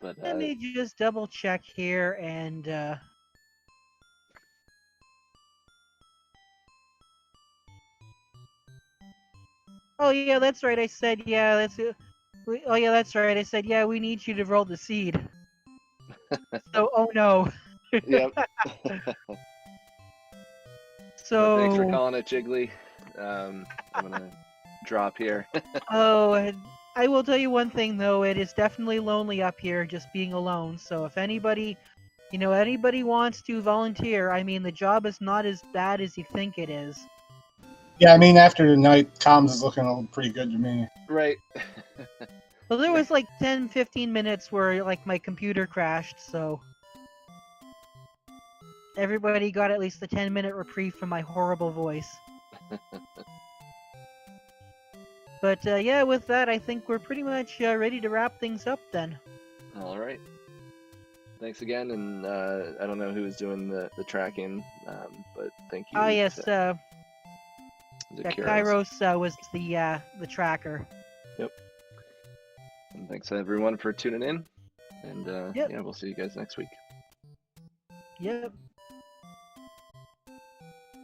But let me just double check here and. Oh yeah, that's right. I said yeah. Oh yeah, that's right. I said yeah. We need you to roll the seed. So oh no. Yep. So well, thanks for calling it, Jiggly. I'm gonna drop here. Oh, I will tell you one thing though. It is definitely lonely up here, just being alone. So if anybody wants to volunteer, I mean, the job is not as bad as you think it is. Yeah, I mean, after tonight, comms is looking pretty good to me. Right. Well, there was like 10-15 minutes where like my computer crashed, so everybody got at least a 10-minute reprieve from my horrible voice. But yeah, with that, I think we're pretty much ready to wrap things up then. All right. Thanks again, and I don't know who was doing the tracking, but thank you. Oh yes, Kairos was the tracker. Yep. And thanks everyone for tuning in, and yeah, we'll see you guys next week. Yep.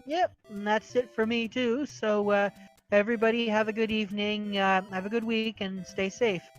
Yep, and that's it for me too. So everybody have a good evening, have a good week, and stay safe.